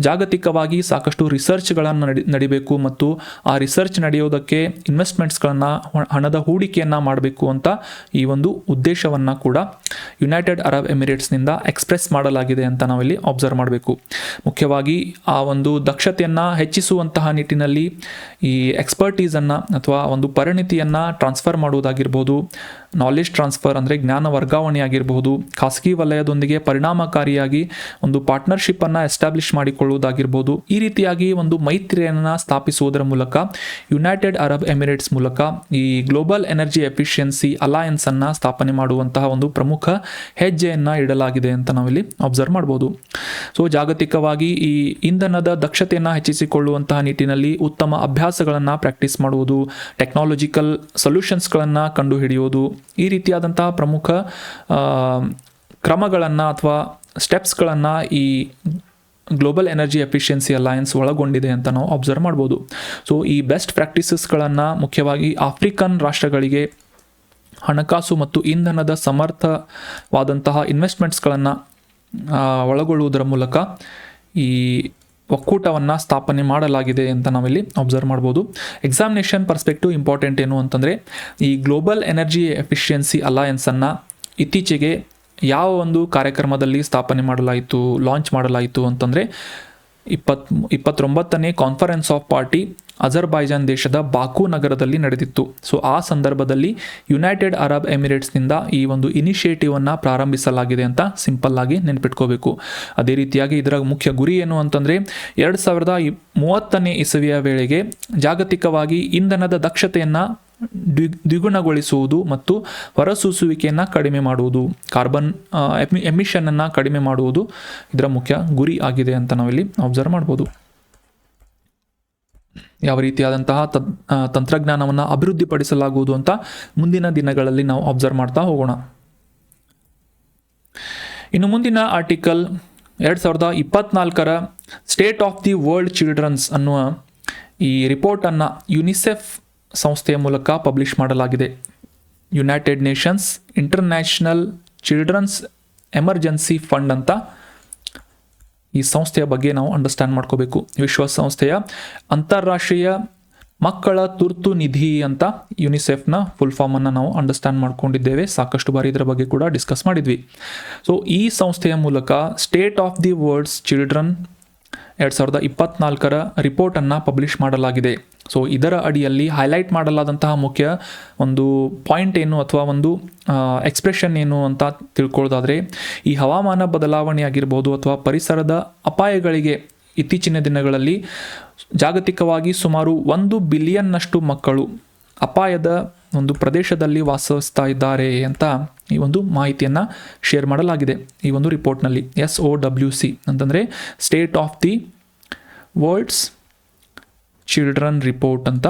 ಜಾಗತಿಕವಾಗಿ ಸಾಕಷ್ಟು ರಿಸರ್ಚ್ಗಳನ್ನು ನಡಿಬೇಕು ಮತ್ತು ಆ ರಿಸರ್ಚ್ ನಡೆಯೋದಕ್ಕೆ ಇನ್ವೆಸ್ಟ್ಮೆಂಟ್ಸ್ಗಳನ್ನು, ಹಣದ ಹೂಡಿಕೆಯನ್ನು ಮಾಡಬೇಕು ಅಂತ ಈ ಒಂದು ಉದ್ದೇಶವನ್ನು ಕೂಡ ಯುನೈಟೆಡ್ ಅರಬ್ ಎಮಿರೇಟ್ಸ್ನಿಂದ ಎಕ್ಸ್ಪ್ರೆಸ್ ಮಾಡಲಾಗಿದೆ ಅಂತ ನಾವಿಲ್ಲಿ ಅಬ್ಸರ್ವ್ ಮಾಡಬೇಕು. ಮುಖ್ಯವಾಗಿ ಆ ಒಂದು ದಕ್ಷತೆಯನ್ನು ಹೆಚ್ಚಿಸುವಂತಹ ನಿಟ್ಟಿನಲ್ಲಿ ಈ ಎಕ್ಸ್ಪರ್ಟೀಸನ್ನು ಅಥವಾ ಒಂದು ಪರಿಣಿತಿಯನ್ನು ಟ್ರಾನ್ಸ್ಫರ್ ಮಾಡುವುದಾಗಿರ್ಬೋದು, ನಾಲೆಜ್ ಟ್ರಾನ್ಸ್ಫರ್ ಅಂದರೆ ಜ್ಞಾನ ವರ್ಗಾವಣೆ ಆಗಿರಬಹುದು, ಖಾಸಗಿ ವಲಯದೊಂದಿಗೆ ಪರಿಣಾಮಕಾರಿಯಾಗಿ ಒಂದು ಪಾರ್ಟ್ನರ್ಶಿಪ್ಪನ್ನು ಎಸ್ಟಾಬ್ಲಿಷ್ ಮಾಡಿಕೊಳ್ಳುವುದಾಗಿರ್ಬೋದು. ಈ ರೀತಿಯಾಗಿ ಒಂದು ಮೈತ್ರಿಯನ್ನು ಸ್ಥಾಪಿಸುವುದರ ಮೂಲಕ ಯುನೈಟೆಡ್ ಅರಬ್ ಎಮಿರೇಟ್ಸ್ ಮೂಲಕ ಈ ಗ್ಲೋಬಲ್ ಎನರ್ಜಿ ಎಫಿಷಿಯನ್ಸಿ ಅಲಯನ್ಸನ್ನು ಸ್ಥಾಪನೆ ಮಾಡುವಂತಹ ಒಂದು ಪ್ರಮುಖ ಹೆಜ್ಜೆಯನ್ನು ಇಡಲಾಗಿದೆ ಅಂತ ನಾವಿಲ್ಲಿ ಅಬ್ಸರ್ವ್ ಮಾಡ್ಬೋದು. ಸೊ ಜಾಗತಿಕವಾಗಿ ಈ ಇಂಧನದ ದಕ್ಷತೆಯನ್ನು ಹೆಚ್ಚಿಸಿಕೊಳ್ಳುವಂತಹ ನಿಟ್ಟಿನಲ್ಲಿ ಉತ್ತಮ ಅಭ್ಯಾಸಗಳನ್ನು ಪ್ರಾಕ್ಟೀಸ್ ಮಾಡುವುದು, ಟೆಕ್ನಾಲಜಿಕಲ್ ಸೊಲ್ಯೂಷನ್ಸ್ಗಳನ್ನು ಕಂಡುಹಿಡಿಯುವುದು, ಈ ರೀತಿಯಾದಂತಹ ಪ್ರಮುಖ ಕ್ರಮಗಳನ್ನು ಅಥವಾ ಸ್ಟೆಪ್ಸ್ಗಳನ್ನು ಈ ಗ್ಲೋಬಲ್ ಎನರ್ಜಿ ಎಫಿಷಿಯನ್ಸಿ ಅಲಯನ್ಸ್ ಒಳಗೊಂಡಿದೆ ಅಂತ ನಾವು ಅಬ್ಸರ್ವ್ ಮಾಡ್ಬೋದು. ಸೊ ಈ ಬೆಸ್ಟ್ ಪ್ರಾಕ್ಟೀಸಸ್ಗಳನ್ನು ಮುಖ್ಯವಾಗಿ ಆಫ್ರಿಕನ್ ರಾಷ್ಟ್ರಗಳಿಗೆ ಹಣಕಾಸು ಮತ್ತು ಇಂಧನದ ಸಮರ್ಥವಾದಂತಹ ಇನ್ವೆಸ್ಟ್ಮೆಂಟ್ಸ್ಗಳನ್ನು ಒಳಗೊಳ್ಳುವುದರ ಮೂಲಕ ಈ ಒಕ್ಕೂಟವನ್ನು ಸ್ಥಾಪನೆ ಮಾಡಲಾಗಿದೆ ಅಂತ ನಾವಿಲ್ಲಿ ಅಬ್ಸರ್ವ್ ಮಾಡ್ಬೋದು. ಎಕ್ಸಾಮಿನೇಷನ್ ಪರ್ಸ್ಪೆಕ್ಟಿವ್ ಇಂಪಾರ್ಟೆಂಟ್ ಏನು ಅಂತಂದರೆ, ಈ ಗ್ಲೋಬಲ್ ಎನರ್ಜಿ ಎಫಿಷಿಯನ್ಸಿ ಅಲಯನ್ಸನ್ನು ಇತ್ತೀಚೆಗೆ ಯಾವ ಒಂದು ಕಾರ್ಯಕ್ರಮದಲ್ಲಿ ಸ್ಥಾಪನೆ ಮಾಡಲಾಯಿತು, ಲಾಂಚ್ ಮಾಡಲಾಯಿತು ಅಂತಂದರೆ 29ನೇ ಕಾನ್ಫರೆನ್ಸ್ ಆಫ್ ಪಾರ್ಟಿ ಅಜರ್ಬೈಜಾನ್ ದೇಶದ ಬಾಕು ನಗರದಲ್ಲಿ ನಡೆದಿತ್ತು. ಸೊ ಆ ಸಂದರ್ಭದಲ್ಲಿ ಯುನೈಟೆಡ್ ಅರಬ್ ಎಮಿರೇಟ್ಸ್ನಿಂದ ಈ ಒಂದು ಇನಿಷಿಯೇಟಿವನ್ನು ಪ್ರಾರಂಭಿಸಲಾಗಿದೆ ಅಂತ ಸಿಂಪಲ್ ಆಗಿ ನೆನ್ಪಿಟ್ಕೋಬೇಕು. ಅದೇ ರೀತಿಯಾಗಿ ಇದರ ಮುಖ್ಯ ಗುರಿ ಏನು ಅಂತಂದರೆ 2030ನೇ ಇಸವಿಯ ವೇಳೆಗೆ ಜಾಗತಿಕವಾಗಿ ಇಂಧನದ ದಕ್ಷತೆಯನ್ನು ದ್ವಿಗುಣಗೊಳಿಸುವುದು ಮತ್ತು ಹೊರಸೂಸುವಿಕೆಯನ್ನು ಕಡಿಮೆ ಮಾಡುವುದು, ಕಾರ್ಬನ್ ಎಮಿಷನನ್ನು ಕಡಿಮೆ ಮಾಡುವುದು ಇದರ ಮುಖ್ಯ ಗುರಿ ಆಗಿದೆ ಅಂತ ನಾವಿಲ್ಲಿ ಅಬ್ಸರ್ವ್ ಮಾಡ್ಬೋದು. ಯಾವ ರೀತಿಯಾದಂತಹ ತಂತ್ರಜ್ಞಾನವನ್ನು ಅಭಿವೃದ್ಧಿಪಡಿಸಲಾಗುವುದು ಅಂತ ಮುಂದಿನ ದಿನಗಳಲ್ಲಿ ನಾವು ಅಬ್ಸರ್ವ್ ಮಾಡ್ತಾ ಹೋಗೋಣ. ಇನ್ನು ಮುಂದಿನ ಆರ್ಟಿಕಲ್ 2024ರ state of the world children's ಅನ್ನುವ ಈ ರಿಪೋರ್ಟನ್ನು ಯುನಿಸೆಫ್ ಸಂಸ್ಥೆಯ ಮೂಲಕ ಪಬ್ಲಿಷ್ ಮಾಡಲಾಗಿದೆ. United Nations International Children's Emergency Fund ಅಂತ ಈ ಸಂಸ್ಥೆಯ ಬಗ್ಗೆ ನಾವು ಅಂಡರ್ಸ್ಟ್ಯಾಂಡ್ ಮಾಡ್ಕೋಬೇಕು. ವಿಶ್ವಸಂಸ್ಥೆಯ ಅಂತಾರಾಷ್ಟ್ರೀಯ ಮಕ್ಕಳ ತುರ್ತು ನಿಧಿ ಅಂತ ಯುನಿಸೆಫ್ನ ಫುಲ್ ಫಾರ್ಮನ್ನು ನಾವು ಅಂಡರ್ಸ್ಟ್ಯಾಂಡ್ ಮಾಡ್ಕೊಂಡಿದ್ದೇವೆ. ಸಾಕಷ್ಟು ಬಾರಿ ಇದರ ಬಗ್ಗೆ ಕೂಡ ಡಿಸ್ಕಸ್ ಮಾಡಿದ್ವಿ. ಸೊ ಈ ಸಂಸ್ಥೆಯ ಮೂಲಕ state of the world's children 2024ರ ರಿಪೋರ್ಟನ್ನು ಪಬ್ಲಿಷ್ ಮಾಡಲಾಗಿದೆ. ಸೊ ಇದರ ಅಡಿಯಲ್ಲಿ ಹೈಲೈಟ್ ಮಾಡಲಾದಂತಹ ಮುಖ್ಯ ಒಂದು ಪಾಯಿಂಟ್ ಏನು ಅಥವಾ ಒಂದು ಎಕ್ಸ್ಪ್ರೆಷನ್ ಏನು ಅಂತ ತಿಳ್ಕೊಳ್ಳೋದಾದರೆ, ಈ ಹವಾಮಾನ ಬದಲಾವಣೆ ಆಗಿರ್ಬೋದು ಅಥವಾ ಪರಿಸರದ ಅಪಾಯಗಳಿಗೆ ಇತ್ತೀಚಿನ ದಿನಗಳಲ್ಲಿ ಜಾಗತಿಕವಾಗಿ ಸುಮಾರು 1 ಬಿಲಿಯನ್ನಷ್ಟು ಮಕ್ಕಳು ಅಪಾಯದ ಒಂದು ಪ್ರದೇಶದಲ್ಲಿ ವಾಸಿಸ್ತಾ ಇದ್ದಾರೆ ಅಂತ ಈ ಒಂದು ಮಾಹಿತಿಯನ್ನು ಶೇರ್ ಮಾಡಲಾಗಿದೆ ಈ ಒಂದು ರಿಪೋರ್ಟ್ನಲ್ಲಿ. SOWC ಅಂತಂದರೆ state of the world's children report ಅಂತ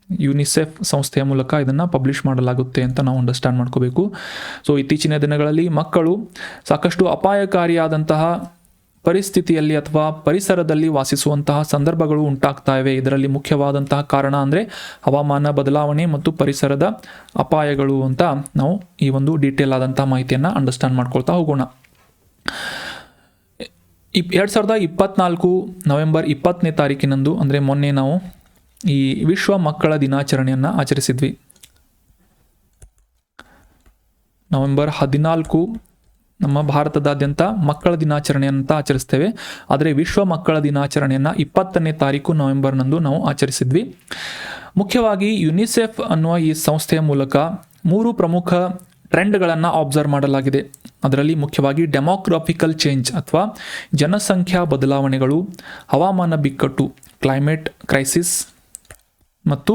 ಯುನಿಸೆಫ್ ಸಂಸ್ಥೆಯ ಮೂಲಕ ಇದನ್ನು ಪಬ್ಲಿಷ್ ಮಾಡಲಾಗುತ್ತೆ ಅಂತ ನಾವು ಅಂಡರ್ಸ್ಟ್ಯಾಂಡ್ ಮಾಡ್ಕೋಬೇಕು. ಸೊ ಇತ್ತೀಚಿನ ದಿನಗಳಲ್ಲಿ ಮಕ್ಕಳು ಸಾಕಷ್ಟು ಅಪಾಯಕಾರಿಯಾದಂತಹ ಪರಿಸ್ಥಿತಿಯಲ್ಲಿ ಅಥವಾ ಪರಿಸರದಲ್ಲಿ ವಾಸಿಸುವಂತಹ ಸಂದರ್ಭಗಳು ಉಂಟಾಗ್ತಾ ಇವೆ. ಇದರಲ್ಲಿ ಮುಖ್ಯವಾದಂತಹ ಕಾರಣ ಅಂದರೆ ಹವಾಮಾನ ಬದಲಾವಣೆ ಮತ್ತು ಪರಿಸರದ ಅಪಾಯಗಳು ಅಂತ ನಾವು ಈ ಒಂದು ಡೀಟೇಲ್ ಆದಂತಹ ಮಾಹಿತಿಯನ್ನು ಅಂಡರ್ಸ್ಟ್ಯಾಂಡ್ ಮಾಡ್ಕೊಳ್ತಾ ಹೋಗೋಣ. 2024 ನವೆಂಬರ್ 20ನೇ ತಾರೀಕಿನಂದು ಅಂದರೆ ಮೊನ್ನೆ ನಾವು ಈ ವಿಶ್ವ ಮಕ್ಕಳ ದಿನಾಚರಣೆಯನ್ನು ಆಚರಿಸಿದ್ವಿ. ನವೆಂಬರ್ 14 ನಮ್ಮ ಭಾರತದಾದ್ಯಂತ ಮಕ್ಕಳ ದಿನಾಚರಣೆಯಂತ ಆಚರಿಸ್ತೇವೆ. ಆದರೆ ವಿಶ್ವ ಮಕ್ಕಳ ದಿನಾಚರಣೆಯನ್ನು 20ನೇ ತಾರೀಕು ನವೆಂಬರ್ನಂದು ನಾವು ಆಚರಿಸಿದ್ವಿ. ಮುಖ್ಯವಾಗಿ ಯುನಿಸೆಫ್ ಅನ್ನುವ ಈ ಸಂಸ್ಥೆಯ ಮೂಲಕ 3 ಪ್ರಮುಖ ಟ್ರೆಂಡ್ಗಳನ್ನು ಅಬ್ಸರ್ವ್ ಮಾಡಲಾಗಿದೆ. ಅದರಲ್ಲಿ ಮುಖ್ಯವಾಗಿ ಡೆಮೋಗ್ರಾಫಿಕಲ್ ಚೇಂಜ್ ಅಥವಾ ಜನಸಂಖ್ಯಾ ಬದಲಾವಣೆಗಳು, ಹವಾಮಾನ ಬಿಕ್ಕಟ್ಟು ಕ್ಲೈಮೇಟ್ ಕ್ರೈಸಿಸ್ ಮತ್ತು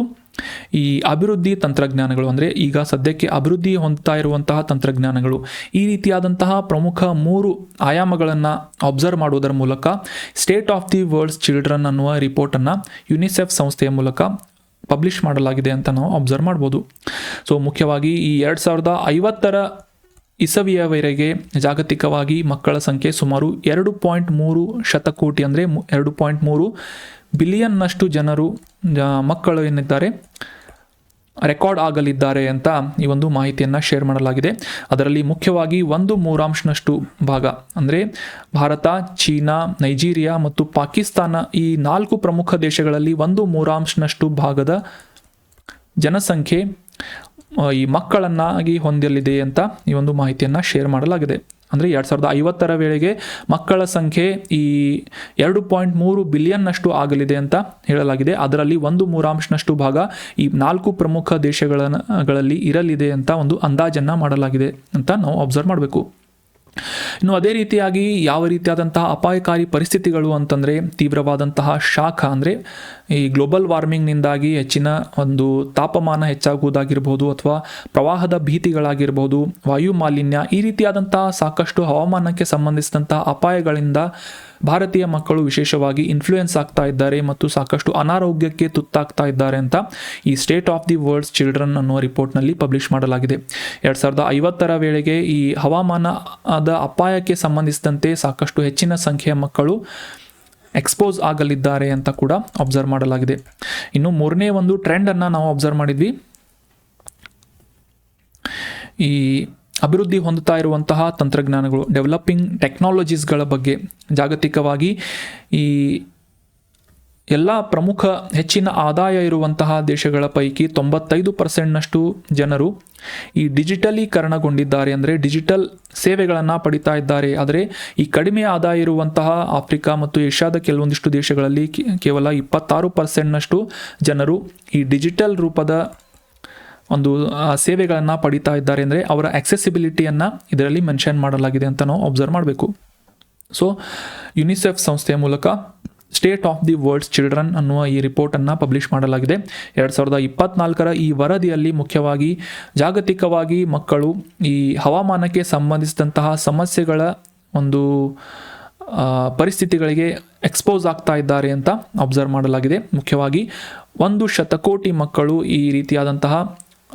ಈ ಅಭಿವೃದ್ಧಿ ತಂತ್ರಜ್ಞಾನಗಳು ಅಂದರೆ ಈಗ ಸದ್ಯಕ್ಕೆ ಅಭಿವೃದ್ಧಿ ಹೊಂದುತ್ತಾ ಇರುವಂತಹ ತಂತ್ರಜ್ಞಾನಗಳು, ಈ ರೀತಿಯಾದಂತಹ ಪ್ರಮುಖ 3 ಆಯಾಮಗಳನ್ನು ಅಬ್ಸರ್ವ್ ಮಾಡುವುದರ ಮೂಲಕ state of the world's children ಅನ್ನುವ ರಿಪೋರ್ಟನ್ನು ಯುನಿಸೆಫ್ ಸಂಸ್ಥೆಯ ಮೂಲಕ ಪಬ್ಲಿಷ್ ಮಾಡಲಾಗಿದೆ ಅಂತ ನಾವು ಅಬ್ಸರ್ವ್ ಮಾಡ್ಬೋದು. ಸೊ ಮುಖ್ಯವಾಗಿ ಈ 2050 ಇಸವಿಯವರೆಗೆ ಜಾಗತಿಕವಾಗಿ ಮಕ್ಕಳ ಸಂಖ್ಯೆ ಸುಮಾರು 2.3 ಶತಕೋಟಿ ಅಂದರೆ 2.3 ಬಿಲಿಯನ್ನಷ್ಟು ಜನರು ಮಕ್ಕಳು ಏನಿದ್ದಾರೆ ರೆಕಾರ್ಡ್ ಆಗಲಿದ್ದಾರೆ ಅಂತ ಈ ಒಂದು ಮಾಹಿತಿಯನ್ನು ಶೇರ್ ಮಾಡಲಾಗಿದೆ. ಅದರಲ್ಲಿ ಮುಖ್ಯವಾಗಿ 1/3 ಭಾಗ ಅಂದರೆ ಭಾರತ, ಚೀನಾ, ನೈಜೀರಿಯಾ ಮತ್ತು ಪಾಕಿಸ್ತಾನ, ಈ 4 ಪ್ರಮುಖ ದೇಶಗಳಲ್ಲಿ 1/3 ಭಾಗದ ಜನಸಂಖ್ಯೆ ಈ ಮಕ್ಕಳನ್ನಾಗಿ ಹೊಂದಲಿದೆ ಅಂತ ಈ ಒಂದು ಮಾಹಿತಿಯನ್ನು ಶೇರ್ ಮಾಡಲಾಗಿದೆ. ಅಂದರೆ 2050 ವೇಳೆಗೆ ಮಕ್ಕಳ ಸಂಖ್ಯೆ ಈ 2.3 ಬಿಲಿಯನ್ನಷ್ಟು ಆಗಲಿದೆ ಅಂತ ಹೇಳಲಾಗಿದೆ. ಅದರಲ್ಲಿ 1/3 ಭಾಗ ಈ 4 ಪ್ರಮುಖ ದೇಶಗಳಲ್ಲಿ ಇರಲಿದೆ ಅಂತ ಒಂದು ಅಂದಾಜನ್ನು ಮಾಡಲಾಗಿದೆ ಅಂತ ನಾವು ಅಬ್ಸರ್ವ್ ಮಾಡಬೇಕು. ಇನ್ನು ಅದೇ ರೀತಿಯಾಗಿ ಯಾವ ರೀತಿಯಾದಂತಹ ಅಪಾಯಕಾರಿ ಪರಿಸ್ಥಿತಿಗಳು ಅಂತಂದರೆ ತೀವ್ರವಾದಂತಹ ಶಾಖ ಅಂದರೆ ಈ ಗ್ಲೋಬಲ್ ವಾರ್ಮಿಂಗ್ನಿಂದಾಗಿ ಹೆಚ್ಚಿನ ಒಂದು ತಾಪಮಾನ ಹೆಚ್ಚಾಗುವುದಾಗಿರ್ಬೋದು ಅಥವಾ ಪ್ರವಾಹದ ಭೀತಿಗಳಾಗಿರ್ಬೋದು, ವಾಯು ಮಾಲಿನ್ಯ, ಈ ರೀತಿಯಾದಂತಹ ಸಾಕಷ್ಟು ಹವಾಮಾನಕ್ಕೆ ಸಂಬಂಧಿಸಿದಂತಹ ಅಪಾಯಗಳಿಂದ ಭಾರತೀಯ ಮಕ್ಕಳು ವಿಶೇಷವಾಗಿ ಇನ್ಫ್ಲೂಯೆನ್ಸ್ ಆಗ್ತಾ ಇದ್ದಾರೆ ಮತ್ತು ಸಾಕಷ್ಟು ಅನಾರೋಗ್ಯಕ್ಕೆ ತುತ್ತಾಗ್ತಾ ಇದ್ದಾರೆ ಅಂತ ಈ state of the world's children ಅನ್ನುವ ರಿಪೋರ್ಟ್ನಲ್ಲಿ ಪಬ್ಲಿಷ್ ಮಾಡಲಾಗಿದೆ. 2050 ವೇಳೆಗೆ ಈ ಹವಾಮಾನದ ಅಪಾಯಕ್ಕೆ ಸಂಬಂಧಿಸಿದಂತೆ ಸಾಕಷ್ಟು ಹೆಚ್ಚಿನ ಸಂಖ್ಯೆಯ ಮಕ್ಕಳು ಎಕ್ಸ್ಪೋಸ್ ಆಗಲಿದ್ದಾರೆ ಅಂತ ಕೂಡ ಅಬ್ಸರ್ವ್ ಮಾಡಲಾಗಿದೆ. ಇನ್ನು 3ನೇ ಒಂದು ಟ್ರೆಂಡನ್ನು ನಾವು ಅಬ್ಸರ್ವ್ ಮಾಡಿದ್ವಿ. ಈ ಅಭಿವೃದ್ಧಿ ಹೊಂದುತ್ತಾ ಇರುವಂತಹ ತಂತ್ರಜ್ಞಾನಗಳು, ಡೆವಲಪಿಂಗ್ ಟೆಕ್ನಾಲಜೀಸ್ಗಳ ಬಗ್ಗೆ ಜಾಗತಿಕವಾಗಿ ಈ ಎಲ್ಲ ಪ್ರಮುಖ ಹೆಚ್ಚಿನ ಆದಾಯ ಇರುವಂತಹ ದೇಶಗಳ ಪೈಕಿ 95% ಜನರು ಈ ಡಿಜಿಟಲೀಕರಣಗೊಂಡಿದ್ದಾರೆ, ಅಂದರೆ ಡಿಜಿಟಲ್ ಸೇವೆಗಳನ್ನು ಪಡಿತಾ ಇದ್ದಾರೆ. ಆದರೆ ಈ ಕಡಿಮೆ ಆದಾಯ ಇರುವಂತಹ ಆಫ್ರಿಕಾ ಮತ್ತು ಏಷ್ಯಾದ ಕೆಲವೊಂದಿಷ್ಟು ದೇಶಗಳಲ್ಲಿ ಕೇವಲ 26% ಜನರು ಈ ಡಿಜಿಟಲ್ ರೂಪದ ಒಂದು ಸೇವೆಗಳನ್ನು ಪಡಿತಾ ಇದ್ದಾರೆ. ಅಂದರೆ ಅವರ ಆಕ್ಸೆಸಿಬಿಲಿಟಿಯನ್ನು ಇದರಲ್ಲಿ ಮೆನ್ಷನ್ ಮಾಡಲಾಗಿದೆ ಅಂತ ನಾವು ಅಬ್ಸರ್ವ್ ಮಾಡಬೇಕು. ಸೊ ಯುನಿಸೆಫ್ ಸಂಸ್ಥೆಯ ಮೂಲಕ state of the world's children ಅನ್ನುವ ಈ ರಿಪೋರ್ಟನ್ನು ಪಬ್ಲಿಷ್ ಮಾಡಲಾಗಿದೆ. 2024 ಈ ವರದಿಯಲ್ಲಿ ಮುಖ್ಯವಾಗಿ ಜಾಗತಿಕವಾಗಿ ಮಕ್ಕಳು ಈ ಹವಾಮಾನಕ್ಕೆ ಸಂಬಂಧಿಸಿದಂತಹ ಸಮಸ್ಯೆಗಳ ಒಂದು ಪರಿಸ್ಥಿತಿಗಳಿಗೆ ಎಕ್ಸ್ಪೋಸ್ ಆಗ್ತಾ ಇದ್ದಾರೆ ಅಂತ ಅಬ್ಸರ್ವ್ ಮಾಡಲಾಗಿದೆ. ಮುಖ್ಯವಾಗಿ 1 ಶತಕೋಟಿ ಮಕ್ಕಳು ಈ ರೀತಿಯಾದಂತಹ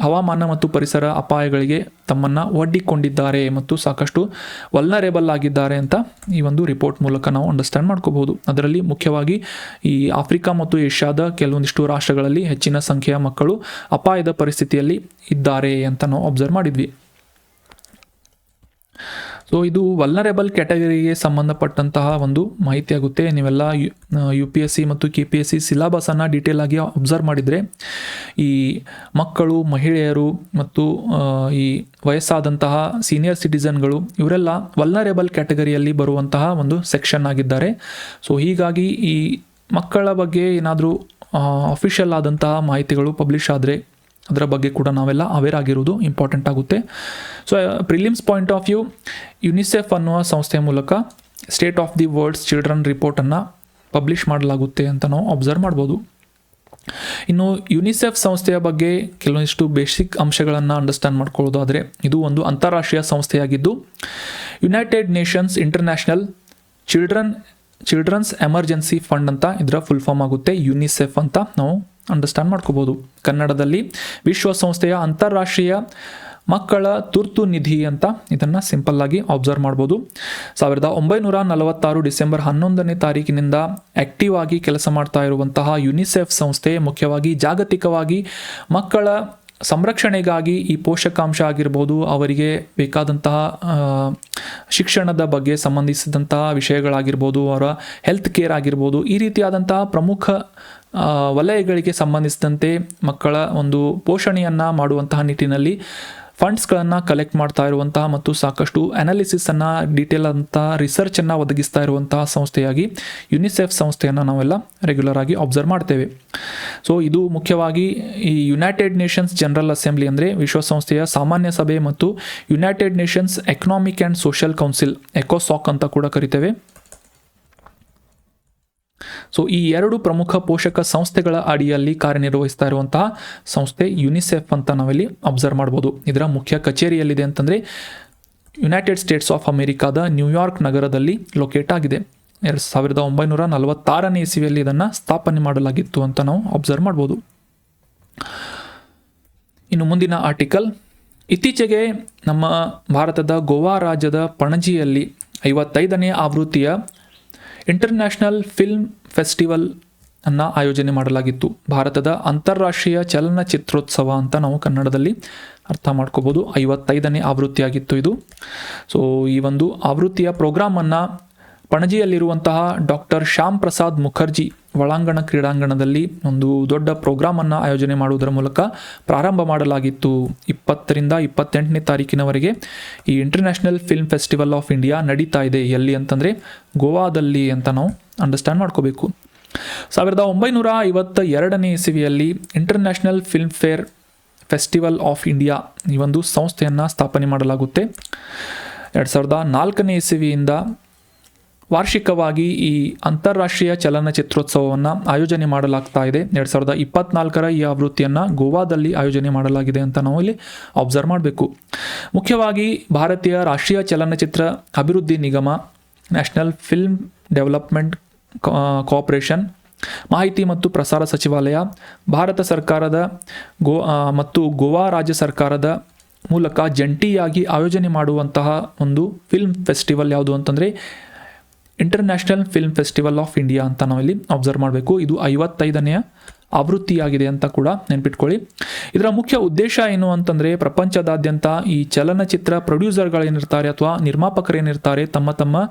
ಹವಾಮಾನ ಮತ್ತು ಪರಿಸರ ಅಪಾಯಗಳಿಗೆ ತಮ್ಮನ್ನು ಒಡ್ಡಿಕೊಂಡಿದ್ದಾರೆ ಮತ್ತು ಸಾಕಷ್ಟು ವಲ್ನರೇಬಲ್ ಆಗಿದ್ದಾರೆ ಅಂತ ಈ ಒಂದು ರಿಪೋರ್ಟ್ ಮೂಲಕ ನಾವು ಅಂಡರ್ಸ್ಟ್ಯಾಂಡ್ ಮಾಡ್ಕೋಬಹುದು. ಅದರಲ್ಲಿ ಮುಖ್ಯವಾಗಿ ಈ ಆಫ್ರಿಕಾ ಮತ್ತು ಏಷ್ಯಾದ ಕೆಲವೊಂದಿಷ್ಟು ರಾಷ್ಟ್ರಗಳಲ್ಲಿ ಹೆಚ್ಚಿನ ಸಂಖ್ಯೆಯ ಮಕ್ಕಳು ಅಪಾಯದ ಪರಿಸ್ಥಿತಿಯಲ್ಲಿ ಇದ್ದಾರೆ ಅಂತ ನಾವು ಅಬ್ಸರ್ವ್ ಮಾಡಿದ್ವಿ. ಸೊ ಇದು ವಲ್ನರೇಬಲ್ ಕ್ಯಾಟಗರಿಗೆ ಸಂಬಂಧಪಟ್ಟಂತಹ ಒಂದು ಮಾಹಿತಿ ಆಗುತ್ತೆ. ನೀವೆಲ್ಲ UPSC ಮತ್ತು KPSC ಸಿಲೆಬಸನ್ನು ಡೀಟೇಲ್ ಆಗಿ ಅಬ್ಸರ್ವ್ ಮಾಡಿದರೆ ಈ ಮಕ್ಕಳು, ಮಹಿಳೆಯರು ಮತ್ತು ಈ ವಯಸ್ಸಾದಂತಹ ಸೀನಿಯರ್ ಸಿಟಿಸನ್ಗಳು ಇವರೆಲ್ಲ ವಲ್ನರೇಬಲ್ ಕ್ಯಾಟಗರಿಯಲ್ಲಿ ಬರುವಂತಹ ಒಂದು ಸೆಕ್ಷನ್ ಆಗಿದ್ದಾರೆ. ಸೊ ಹೀಗಾಗಿ ಈ ಮಕ್ಕಳ ಬಗ್ಗೆ ಏನಾದರೂ ಅಫಿಷಿಯಲ್ ಆದಂತಹ ಮಾಹಿತಿಗಳು ಪಬ್ಲಿಷ್ ಆದರೆ ಅದರ ಬಗ್ಗೆ ಕೂಡ ನಾವೆಲ್ಲ ಅವೇರ್ ಆಗಿರೋದು ಇಂಪಾರ್ಟೆಂಟ್ ಆಗುತ್ತೆ. So prelims point of view UNICEF ಅನ್ನುವ ಸಂಸ್ಥೆಯ ಮೂಲಕ state of the world's children ರಿಪೋರ್ಟನ್ನು ಪಬ್ಲಿಷ್ ಮಾಡಲಾಗುತ್ತೆ ಅಂತ ನಾವು ಅಬ್ಸರ್ವ್ ಮಾಡ್ಬೋದು. ಇನ್ನು ಯುನಿಸೆಫ್ ಸಂಸ್ಥೆಯ ಬಗ್ಗೆ ಕೆಲವೊಂದಿಷ್ಟು ಬೇಸಿಕ್ ಅಂಶಗಳನ್ನು ಅಂಡರ್ಸ್ಟ್ಯಾಂಡ್ ಮಾಡ್ಕೊಳ್ಳೋದಾದರೆ ಇದು ಒಂದು ಅಂತಾರಾಷ್ಟ್ರೀಯ ಸಂಸ್ಥೆಯಾಗಿದ್ದು United Nations International Children's Emergency Fund ಅಂತ ಇದರ ಫುಲ್ ಫಾರ್ಮ್ ಆಗುತ್ತೆ. ಯುನಿಸೆಫ್ ಅಂತ ನಾವು ಅಂಡರ್ಸ್ಟ್ಯಾಂಡ್ ಮಾಡ್ಕೋಬೋದು. ಕನ್ನಡದಲ್ಲಿ ವಿಶ್ವಸಂಸ್ಥೆಯ ಅಂತಾರಾಷ್ಟ್ರೀಯ ಮಕ್ಕಳ ತುರ್ತು ನಿಧಿ ಅಂತ ಇದನ್ನು ಸಿಂಪಲ್ ಆಗಿ ಅಬ್ಸರ್ವ್ ಮಾಡ್ಬೋದು. 1946 ಡಿಸೆಂಬರ್ 11ನೇ ತಾರೀಕಿನಿಂದ ಆಕ್ಟಿವ್ ಆಗಿ ಕೆಲಸ ಮಾಡ್ತಾ ಇರುವಂತಹ ಯುನಿಸೆಫ್ ಸಂಸ್ಥೆ ಮುಖ್ಯವಾಗಿ ಜಾಗತಿಕವಾಗಿ ಮಕ್ಕಳ ಸಂರಕ್ಷಣೆಗಾಗಿ ಈ ಪೋಷಕಾಂಶ ಆಗಿರ್ಬೋದು, ಅವರಿಗೆ ಬೇಕಾದಂತಹ ಶಿಕ್ಷಣದ ಬಗ್ಗೆ ಸಂಬಂಧಿಸಿದಂತಹ ವಿಷಯಗಳಾಗಿರ್ಬೋದು, ಅವರ ಹೆಲ್ತ್ ಕೇರ್ ಆಗಿರ್ಬೋದು, ಈ ರೀತಿಯಾದಂತಹ ಪ್ರಮುಖ ವಲಯಗಳಿಗೆ ಸಂಬಂಧಿಸಿದಂತೆ ಮಕ್ಕಳ ಒಂದು ಪೋಷಣೆಯನ್ನು ಮಾಡುವಂತಹ ನಿಟ್ಟಿನಲ್ಲಿ ಫಂಡ್ಸ್ಗಳನ್ನು ಕಲೆಕ್ಟ್ ಮಾಡ್ತಾ ಇರುವಂತಹ ಮತ್ತು ಸಾಕಷ್ಟು ಅನಾಲಿಸಿಸನ್ನು ಡೀಟೇಲ್ ಅಂತ ರಿಸರ್ಚನ್ನು ಒದಗಿಸ್ತಾ ಇರುವಂತಹ ಸಂಸ್ಥೆಯಾಗಿ ಯುನಿಸೆಫ್ ಸಂಸ್ಥೆಯನ್ನು ನಾವೆಲ್ಲ ರೆಗ್ಯುಲರ್ ಆಗಿ ಅಬ್ಸರ್ವ್ ಮಾಡ್ತೇವೆ. ಸೊ ಇದು ಮುಖ್ಯವಾಗಿ ಈ ಯುನೈಟೆಡ್ ನೇಷನ್ಸ್ ಜನರಲ್ ಅಸೆಂಬ್ಲಿ ಅಂದರೆ ವಿಶ್ವಸಂಸ್ಥೆಯ ಸಾಮಾನ್ಯ ಸಭೆ ಮತ್ತು United Nations Economic and Social Council ಎಕೋಸಾಕ್ ಅಂತ ಕೂಡ ಕರಿತೇವೆ. ಸೊ ಈ ಎರಡು ಪ್ರಮುಖ ಪೋಷಕ ಸಂಸ್ಥೆಗಳ ಅಡಿಯಲ್ಲಿ ಕಾರ್ಯನಿರ್ವಹಿಸ್ತಾ ಇರುವಂತಹ ಸಂಸ್ಥೆ ಯುನಿಸೆಫ್ ಅಂತ ನಾವಿಲ್ಲಿ ಅಬ್ಸರ್ವ್ ಮಾಡ್ಬೋದು. ಇದರ ಮುಖ್ಯ ಕಚೇರಿಯಲ್ಲಿದೆ ಅಂತಂದರೆ ಯುನೈಟೆಡ್ ಸ್ಟೇಟ್ಸ್ ಆಫ್ ಅಮೆರಿಕಾದ ನ್ಯೂಯಾರ್ಕ್ ನಗರದಲ್ಲಿ ಲೊಕೇಟ್ ಆಗಿದೆ. 1946ನೇ ಇಸವಿಯಲ್ಲಿ ಇದನ್ನು ಸ್ಥಾಪನೆ ಮಾಡಲಾಗಿತ್ತು ಅಂತ ನಾವು ಅಬ್ಸರ್ವ್ ಮಾಡ್ಬೋದು. ಇನ್ನು ಮುಂದಿನ ಆರ್ಟಿಕಲ್, ಇತ್ತೀಚೆಗೆ ನಮ್ಮ ಭಾರತದ ಗೋವಾ ರಾಜ್ಯದ ಪಣಜಿಯಲ್ಲಿ 55ನೇ ಆವೃತ್ತಿಯ ಇಂಟರ್ನ್ಯಾಷನಲ್ ಫಿಲ್ಮ್ ಫೆಸ್ಟಿವಲ್ ಅನ್ನು ಆಯೋಜನೆ ಮಾಡಲಾಗಿತ್ತು. ಭಾರತದ ಅಂತಾರಾಷ್ಟ್ರೀಯ ಚಲನಚಿತ್ರೋತ್ಸವ ಅಂತ ನಾವು ಕನ್ನಡದಲ್ಲಿ ಅರ್ಥ ಮಾಡ್ಕೋಬೋದು. 55ನೇ ಆವೃತ್ತಿಯಾಗಿತ್ತು ಇದು. ಸೊ ಈ ಒಂದು ಆವೃತ್ತಿಯ ಪ್ರೋಗ್ರಾಮನ್ನು ಪಣಜಿಯಲ್ಲಿರುವಂತಹ ಡಾಕ್ಟರ್ ಶ್ಯಾಮ್ ಪ್ರಸಾದ್ ಮುಖರ್ಜಿ ಒಳಾಂಗಣ ಕ್ರೀಡಾಂಗಣದಲ್ಲಿ ಒಂದು ದೊಡ್ಡ ಪ್ರೋಗ್ರಾಮನ್ನು ಆಯೋಜನೆ ಮಾಡುವುದರ ಮೂಲಕ ಪ್ರಾರಂಭ ಮಾಡಲಾಗಿತ್ತು. 20ರಿಂದ 28ನೇ ತಾರೀಕಿನವರೆಗೆ ಈ International Film Festival of India ನಡೀತಾ ಇದೆ. ಎಲ್ಲಿ ಅಂತಂದರೆ ಗೋವಾದಲ್ಲಿ ಅಂತ ನಾವು ಅಂಡರ್ಸ್ಟ್ಯಾಂಡ್ ಮಾಡ್ಕೋಬೇಕು. 1952ನೇ ಇಸವಿಯಲ್ಲಿ International Film Fair Festival of India ಈ ಒಂದು ಸಂಸ್ಥೆಯನ್ನು ಸ್ಥಾಪನೆ ಮಾಡಲಾಗುತ್ತೆ. 2004ನೇ ಇಸವಿಯಿಂದ ವಾರ್ಷಿಕವಾಗಿ ಈ ಅಂತಾರಾಷ್ಟ್ರೀಯ ಚಲನಚಿತ್ರೋತ್ಸವವನ್ನು ಆಯೋಜನೆ ಮಾಡಲಾಗ್ತಾ ಇದೆ. 2024ರ ಈ ಆವೃತ್ತಿಯನ್ನು ಗೋವಾದಲ್ಲಿ ಆಯೋಜನೆ ಮಾಡಲಾಗಿದೆ ಅಂತ ನಾವು ಇಲ್ಲಿ ಅಬ್ಸರ್ವ್ ಮಾಡಬೇಕು. ಮುಖ್ಯವಾಗಿ ಭಾರತೀಯ ರಾಷ್ಟ್ರೀಯ ಚಲನಚಿತ್ರ ಅಭಿವೃದ್ಧಿ ನಿಗಮ, ನ್ಯಾಷನಲ್ ಫಿಲ್ಮ್ ಡೆವಲಪ್ಮೆಂಟ್ ಕಾರ್ಪೊರೇಷನ್, ಮಾಹಿತಿ ಮತ್ತು ಪ್ರಸಾರ ಸಚಿವಾಲಯ, ಭಾರತ ಸರ್ಕಾರದ ಮತ್ತು ಗೋವಾ ರಾಜ್ಯ ಸರ್ಕಾರದ ಮೂಲಕ ಜಂಟಿಯಾಗಿ ಆಯೋಜನೆ ಮಾಡುವಂತಹ ಒಂದು ಫಿಲ್ಮ್ ಫೆಸ್ಟಿವಲ್ ಯಾವುದು ಅಂತಂದರೆ international Film Festival of India ಅಂತ ನಾವಿಲ್ಲಿ ಅಬ್ಸರ್ವ್ ಮಾಡಬೇಕು. ಇದು 55ನೇ ಆವೃತ್ತಿಯಾಗಿದೆ ಅಂತ ಕೂಡ ನೆನ್ಪಿಟ್ಕೊಳ್ಳಿ. ಇದರ ಮುಖ್ಯ ಉದ್ದೇಶ ಏನು ಅಂತಂದರೆ ಪ್ರಪಂಚದಾದ್ಯಂತ ಈ ಚಲನಚಿತ್ರ ಪ್ರೊಡ್ಯೂಸರ್ಗಳೇನಿರ್ತಾರೆ ಅಥವಾ ನಿರ್ಮಾಪಕರೇನಿರ್ತಾರೆ ತಮ್ಮ ತಮ್ಮ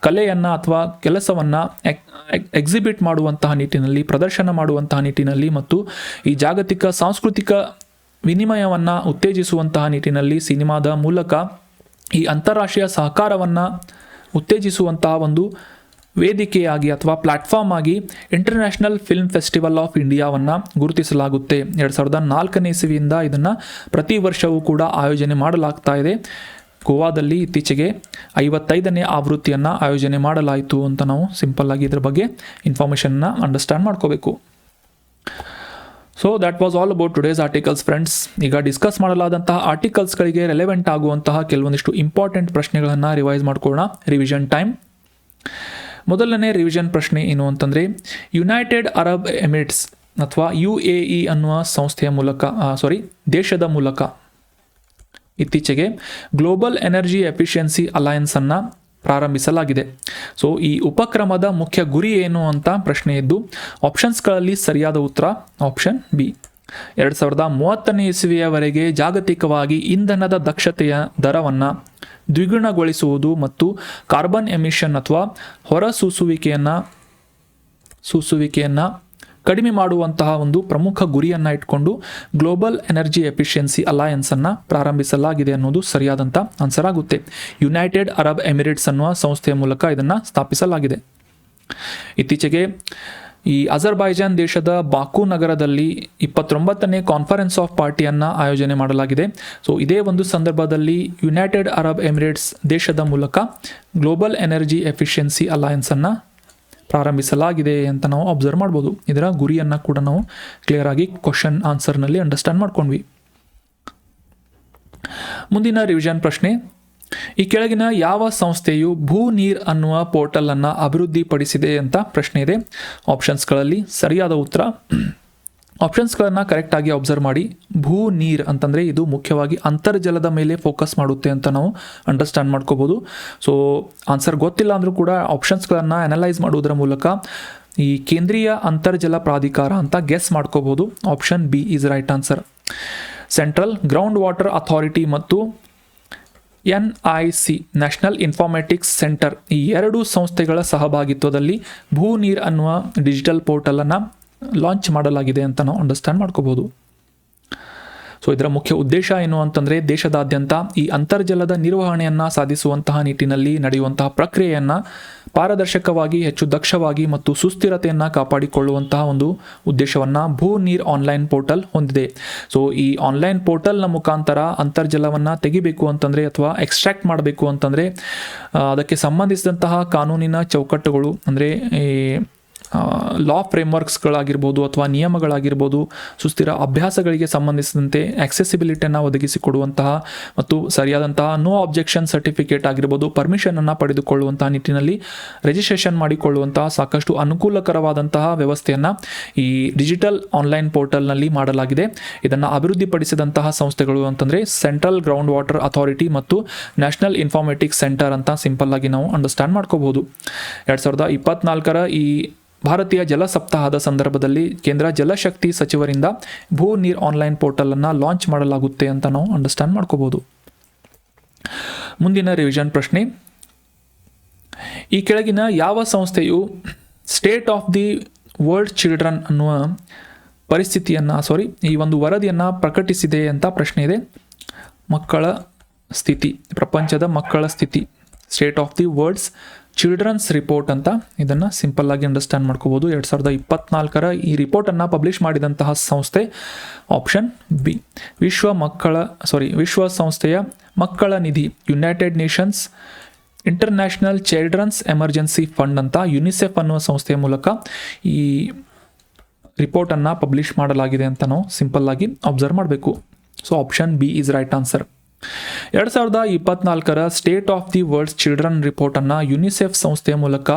ಕಲೆಯನ್ನು ಅಥವಾ ಕೆಲಸವನ್ನು ಎಕ್ಸಿಬಿಟ್ ಮಾಡುವಂತಹ ನಿಟ್ಟಿನಲ್ಲಿ, ಪ್ರದರ್ಶನ ಮಾಡುವಂತಹ ನಿಟ್ಟಿನಲ್ಲಿ ಮತ್ತು ಈ ಜಾಗತಿಕ ಸಾಂಸ್ಕೃತಿಕ ವಿನಿಮಯವನ್ನು ಉತ್ತೇಜಿಸುವಂತಹ ನಿಟ್ಟಿನಲ್ಲಿ ಸಿನಿಮಾದ ಮೂಲಕ ಈ ಅಂತಾರಾಷ್ಟ್ರೀಯ ಸಹಕಾರವನ್ನು ಉತ್ತೇಜಿಸುವಂತಹ ಒಂದು ವೇದಿಕೆಯಾಗಿ ಅಥವಾ ಪ್ಲ್ಯಾಟ್ಫಾರ್ಮ್ ಆಗಿ ಇಂಟರ್ನ್ಯಾಷನಲ್ ಫಿಲ್ಮ್ ಫೆಸ್ಟಿವಲ್ ಆಫ್ ಇಂಡಿಯಾವನ್ನು ಗುರುತಿಸಲಾಗುತ್ತೆ. 2004ನೇ ಇಸವಿಯಿಂದ ಇದನ್ನು ಪ್ರತಿ ವರ್ಷವೂ ಕೂಡ ಆಯೋಜನೆ ಮಾಡಲಾಗ್ತಾ ಇದೆ. ಗೋವಾದಲ್ಲಿ ಇತ್ತೀಚೆಗೆ 55ನೇ ಆವೃತ್ತಿಯನ್ನು ಆಯೋಜನೆ ಮಾಡಲಾಯಿತು ಅಂತ ನಾವು ಸಿಂಪಲ್ ಆಗಿ ಇದ್ರ ಬಗ್ಗೆ ಇನ್ಫಾರ್ಮೇಷನ್ನ ಅಂಡರ್ಸ್ಟ್ಯಾಂಡ್ ಮಾಡ್ಕೋಬೇಕು. So that was all about today's articles friends. ಈಗ ಡಿಸ್ಕಸ್ ಮಾಡಲಾದಂತಹ ಆರ್ಟಿಕಲ್ಸ್ಗಳಿಗೆ ರೆಲೆವೆಂಟ್ ಆಗುವಂತಹ ಕೆಲವೊಂದಿಷ್ಟು ಇಂಪಾರ್ಟೆಂಟ್ ಪ್ರಶ್ನೆಗಳನ್ನು ರಿವೈಸ್ ಮಾಡ್ಕೊಳ್ಳೋಣ. Revision time. ಮೊದಲನೇ ರಿವಿಷನ್ ಪ್ರಶ್ನೆ ಏನು ಅಂತಂದರೆ, ಯುನೈಟೆಡ್ ಅರಬ್ ಎಮಿರೇಟ್ಸ್ ಅಥವಾ UAE ಅನ್ನುವ ಸಂಸ್ಥೆಯ ಮೂಲಕ ದೇಶದ ಮೂಲಕ ಇತ್ತೀಚೆಗೆ ಗ್ಲೋಬಲ್ ಎನರ್ಜಿ ಎಫಿಷಿಯನ್ಸಿ ಅಲಯನ್ಸನ್ನು ಪ್ರಾರಂಭಿಸಲಾಗಿದೆ. ಸೊ ಈ ಉಪಕ್ರಮದ ಮುಖ್ಯ ಗುರಿ ಏನು ಅಂತ ಪ್ರಶ್ನೆ ಇದ್ದು ಆಪ್ಷನ್ಸ್ಗಳಲ್ಲಿ ಸರಿಯಾದ ಉತ್ತರ ಆಪ್ಷನ್ ಬಿ. 2030ನೇ ಇಸವಿಯವರೆಗೆ ಜಾಗತಿಕವಾಗಿ ಇಂಧನದ ದಕ್ಷತೆಯ ದರವನ್ನು ದ್ವಿಗುಣಗೊಳಿಸುವುದು ಮತ್ತು ಕಾರ್ಬನ್ ಎಮಿಷನ್ ಅಥವಾ ಹೊರಸೂಸುವಿಕೆಯನ್ನು ಕಡಿಮೆ ಮಾಡುವಂತಹ ಒಂದು ಪ್ರಮುಖ ಗುರಿಯನ್ನು ಇಟ್ಕೊಂಡು ಗ್ಲೋಬಲ್ ಎನರ್ಜಿ ಎಫಿಷಿಯನ್ಸಿ ಅಲಯನ್ಸನ್ನು ಪ್ರಾರಂಭಿಸಲಾಗಿದೆ ಅನ್ನೋದು ಸರಿಯಾದಂಥ ಆನ್ಸರ್ ಆಗುತ್ತೆ. ಯುನೈಟೆಡ್ ಅರಬ್ ಎಮಿರೇಟ್ಸ್ ಅನ್ನುವ ಸಂಸ್ಥೆಯ ಮೂಲಕ ಇದನ್ನು ಸ್ಥಾಪಿಸಲಾಗಿದೆ. ಇತ್ತೀಚೆಗೆ ಈ ಅಜರ್ಬೈಜಾನ್ ದೇಶದ ಬಾಕು ನಗರದಲ್ಲಿ 29ನೇ ಕಾನ್ಫರೆನ್ಸ್ ಆಫ್ ಪಾರ್ಟಿಯನ್ನು ಆಯೋಜನೆ ಮಾಡಲಾಗಿದೆ. ಸೊ ಇದೇ ಒಂದು ಸಂದರ್ಭದಲ್ಲಿ ಯುನೈಟೆಡ್ ಅರಬ್ ಎಮಿರೇಟ್ಸ್ ದೇಶದ ಮೂಲಕ ಗ್ಲೋಬಲ್ ಎನರ್ಜಿ ಎಫಿಷಿಯನ್ಸಿ ಅಲಯನ್ಸನ್ನು ಪ್ರಾರಂಭಿಸಲಾಗಿದೆ ಅಂತ ನಾವು ಅಬ್ಸರ್ವ್ ಮಾಡ್ಬೋದು. ಇದರ ಗುರಿಯನ್ನು ಕೂಡ ನಾವು ಕ್ಲಿಯರ್ ಆಗಿ ಕ್ವಶನ್ ಆನ್ಸರ್ನಲ್ಲಿ ಅಂಡರ್ಸ್ಟ್ಯಾಂಡ್ ಮಾಡ್ಕೊಂಡ್ವಿ. ಮುಂದಿನ ರಿವಿಷನ್ ಪ್ರಶ್ನೆ, ಈ ಕೆಳಗಿನ ಯಾವ ಸಂಸ್ಥೆಯು ಭೂ ನೀರ್ ಅನ್ನುವ ಪೋರ್ಟಲನ್ನು ಅಭಿವೃದ್ಧಿಪಡಿಸಿದೆ ಅಂತ ಪ್ರಶ್ನೆ ಇದೆ. ಆಪ್ಷನ್ಸ್ಗಳಲ್ಲಿ ಸರಿಯಾದ ಉತ್ತರ ಆಪ್ಷನ್ಸ್ಗಳನ್ನು ಕರೆಕ್ಟಾಗಿ ಅಬ್ಸರ್ವ್ ಮಾಡಿ. ಭೂ ನೀರ್ ಅಂತಂದರೆ ಇದು ಮುಖ್ಯವಾಗಿ ಅಂತರ್ಜಲದ ಮೇಲೆ ಫೋಕಸ್ ಮಾಡುತ್ತೆ ಅಂತ ನಾವು ಅಂಡರ್ಸ್ಟ್ಯಾಂಡ್ ಮಾಡ್ಕೋಬೋದು. ಸೊ ಆನ್ಸರ್ ಗೊತ್ತಿಲ್ಲ ಅಂದರೂ ಕೂಡ ಆಪ್ಷನ್ಸ್ಗಳನ್ನು ಅನಲೈಸ್ ಮಾಡುವುದರ ಮೂಲಕ ಈ ಕೇಂದ್ರೀಯ ಅಂತರ್ಜಲ ಪ್ರಾಧಿಕಾರ ಅಂತ ಗೆಸ್ ಮಾಡ್ಕೋಬೋದು. Option B is right answer. Central ground water authority ಮತ್ತು NIC ನ್ಯಾಷನಲ್ ಇನ್ಫಾರ್ಮ್ಯಾಟಿಕ್ಸ್ ಸೆಂಟರ್ ಈ ಎರಡೂ ಸಂಸ್ಥೆಗಳ ಸಹಭಾಗಿತ್ವದಲ್ಲಿ ಭೂ ನೀರ್ ಅನ್ನುವ ಡಿಜಿಟಲ್ ಪೋರ್ಟಲನ್ನು ಲಾಂಚ್ ಮಾಡಲಾಗಿದೆ ಅಂತ ನಾವು ಅಂಡರ್ಸ್ಟ್ಯಾಂಡ್ ಮಾಡ್ಕೋಬೋದು. ಸೊ ಇದರ ಮುಖ್ಯ ಉದ್ದೇಶ ಏನು ಅಂತಂದರೆ ದೇಶದಾದ್ಯಂತ ಈ ಅಂತರ್ಜಲದ ನಿರ್ವಹಣೆಯನ್ನು ಸಾಧಿಸುವಂತಹ ನಿಟ್ಟಿನಲ್ಲಿ ನಡೆಯುವಂತಹ ಪ್ರಕ್ರಿಯೆಯನ್ನು ಪಾರದರ್ಶಕವಾಗಿ, ಹೆಚ್ಚು ದಕ್ಷವಾಗಿ ಮತ್ತು ಸುಸ್ಥಿರತೆಯನ್ನು ಕಾಪಾಡಿಕೊಳ್ಳುವಂತಹ ಒಂದು ಉದ್ದೇಶವನ್ನು ಭೂ ನೀರ್ ಆನ್ಲೈನ್ ಪೋರ್ಟಲ್ ಹೊಂದಿದೆ. ಸೊ ಈ ಆನ್ಲೈನ್ ಪೋರ್ಟಲ್ನ ಮುಖಾಂತರ ಅಂತರ್ಜಲವನ್ನು ತೆಗಿಬೇಕು ಅಂತಂದರೆ ಅಥವಾ ಎಕ್ಸ್ಟ್ರಾಕ್ಟ್ ಮಾಡಬೇಕು ಅಂತಂದರೆ ಅದಕ್ಕೆ ಸಂಬಂಧಿಸಿದಂತಹ ಕಾನೂನಿನ ಚೌಕಟ್ಟುಗಳು ಅಂದರೆ ಲಾ ಫ್ರೇಮ್ವರ್ಕ್ಸ್ಗಳಾಗಿರ್ಬೋದು ಅಥವಾ ನಿಯಮಗಳಾಗಿರ್ಬೋದು, ಸುಸ್ಥಿರ ಅಭ್ಯಾಸಗಳಿಗೆ ಸಂಬಂಧಿಸಿದಂತೆ ಆಕ್ಸೆಸಿಬಿಲಿಟಿಯನ್ನು ಒದಗಿಸಿಕೊಡುವಂತಹ ಮತ್ತು ಸರಿಯಾದಂತಹ ನೋ ಅಬ್ಜೆಕ್ಷನ್ ಸರ್ಟಿಫಿಕೇಟ್ ಆಗಿರ್ಬೋದು, ಪರ್ಮಿಷನನ್ನು ಪಡೆದುಕೊಳ್ಳುವಂತಹ ನಿಟ್ಟಿನಲ್ಲಿ ರಿಜಿಸ್ಟ್ರೇಷನ್ ಮಾಡಿಕೊಳ್ಳುವಂತಹ ಸಾಕಷ್ಟು ಅನುಕೂಲಕರವಾದಂತಹ ವ್ಯವಸ್ಥೆಯನ್ನು ಈ ಡಿಜಿಟಲ್ ಆನ್ಲೈನ್ ಪೋರ್ಟಲ್ನಲ್ಲಿ ಮಾಡಲಾಗಿದೆ. ಇದನ್ನು ಅಭಿವೃದ್ಧಿಪಡಿಸಿದಂತಹ ಸಂಸ್ಥೆಗಳು ಅಂತಂದರೆ ಸೆಂಟ್ರಲ್ ಗ್ರೌಂಡ್ ವಾಟರ್ ಅಥಾರಿಟಿ ಮತ್ತು ನ್ಯಾಷನಲ್ ಇನ್ಫಾರ್ಮೇಟಿಕ್ಸ್ ಸೆಂಟರ್ ಅಂತ ಸಿಂಪಲ್ ಆಗಿ ನಾವು ಅಂಡರ್ಸ್ಟ್ಯಾಂಡ್ ಮಾಡ್ಕೋಬಹುದು. 2024 ಈ ಭಾರತೀಯ ಜಲ ಸಪ್ತಾಹದ ಸಂದರ್ಭದಲ್ಲಿ ಕೇಂದ್ರ ಜಲಶಕ್ತಿ ಸಚಿವರಿಂದ ಭೂ ನೀರ್ ಆನ್ಲೈನ್ ಪೋರ್ಟಲನ್ನು ಲಾಂಚ್ ಮಾಡಲಾಗುತ್ತೆ ಅಂತ ನಾವು ಅಂಡರ್ಸ್ಟ್ಯಾಂಡ್ ಮಾಡ್ಕೋಬಹುದು. ಮುಂದಿನ ರಿವಿಷನ್ ಪ್ರಶ್ನೆ, ಈ ಕೆಳಗಿನ ಯಾವ ಸಂಸ್ಥೆಯು state of the world children ಅನ್ನುವ ಈ ಒಂದು ವರದಿಯನ್ನು ಪ್ರಕಟಿಸಿದೆ ಅಂತ ಪ್ರಶ್ನೆ ಇದೆ. ಮಕ್ಕಳ ಸ್ಥಿತಿ, ಪ್ರಪಂಚದ ಮಕ್ಕಳ ಸ್ಥಿತಿ, state of the world's children's report ಅಂತ ಇದನ್ನು ಸಿಂಪಲ್ ಆಗಿ ಅಂಡರ್ಸ್ಟ್ಯಾಂಡ್ ಮಾಡ್ಕೋಬೋದು. 2024 ಈ ರಿಪೋರ್ಟನ್ನು ಪಬ್ಲಿಷ್ ಮಾಡಿದಂತಹ ಸಂಸ್ಥೆ ಆಪ್ಷನ್ ಬಿ, ವಿಶ್ವ ಸಂಸ್ಥೆಯ ಮಕ್ಕಳ ನಿಧಿ, United Nations International Children's Emergency Fund ಅಂತ ಯುನಿಸೆಫ್ ಅನ್ನುವ ಸಂಸ್ಥೆಯ ಮೂಲಕ ಈ ರಿಪೋರ್ಟನ್ನು ಪಬ್ಲಿಷ್ ಮಾಡಲಾಗಿದೆ ಅಂತ ನಾವು ಸಿಂಪಲ್ ಆಗಿ ಅಬ್ಸರ್ವ್ ಮಾಡಬೇಕು. So option B is right answer. 2024 state of the world's children ರಿಪೋರ್ಟನ್ನು ಯುನಿಸೆಫ್ ಸಂಸ್ಥೆಯ ಮೂಲಕ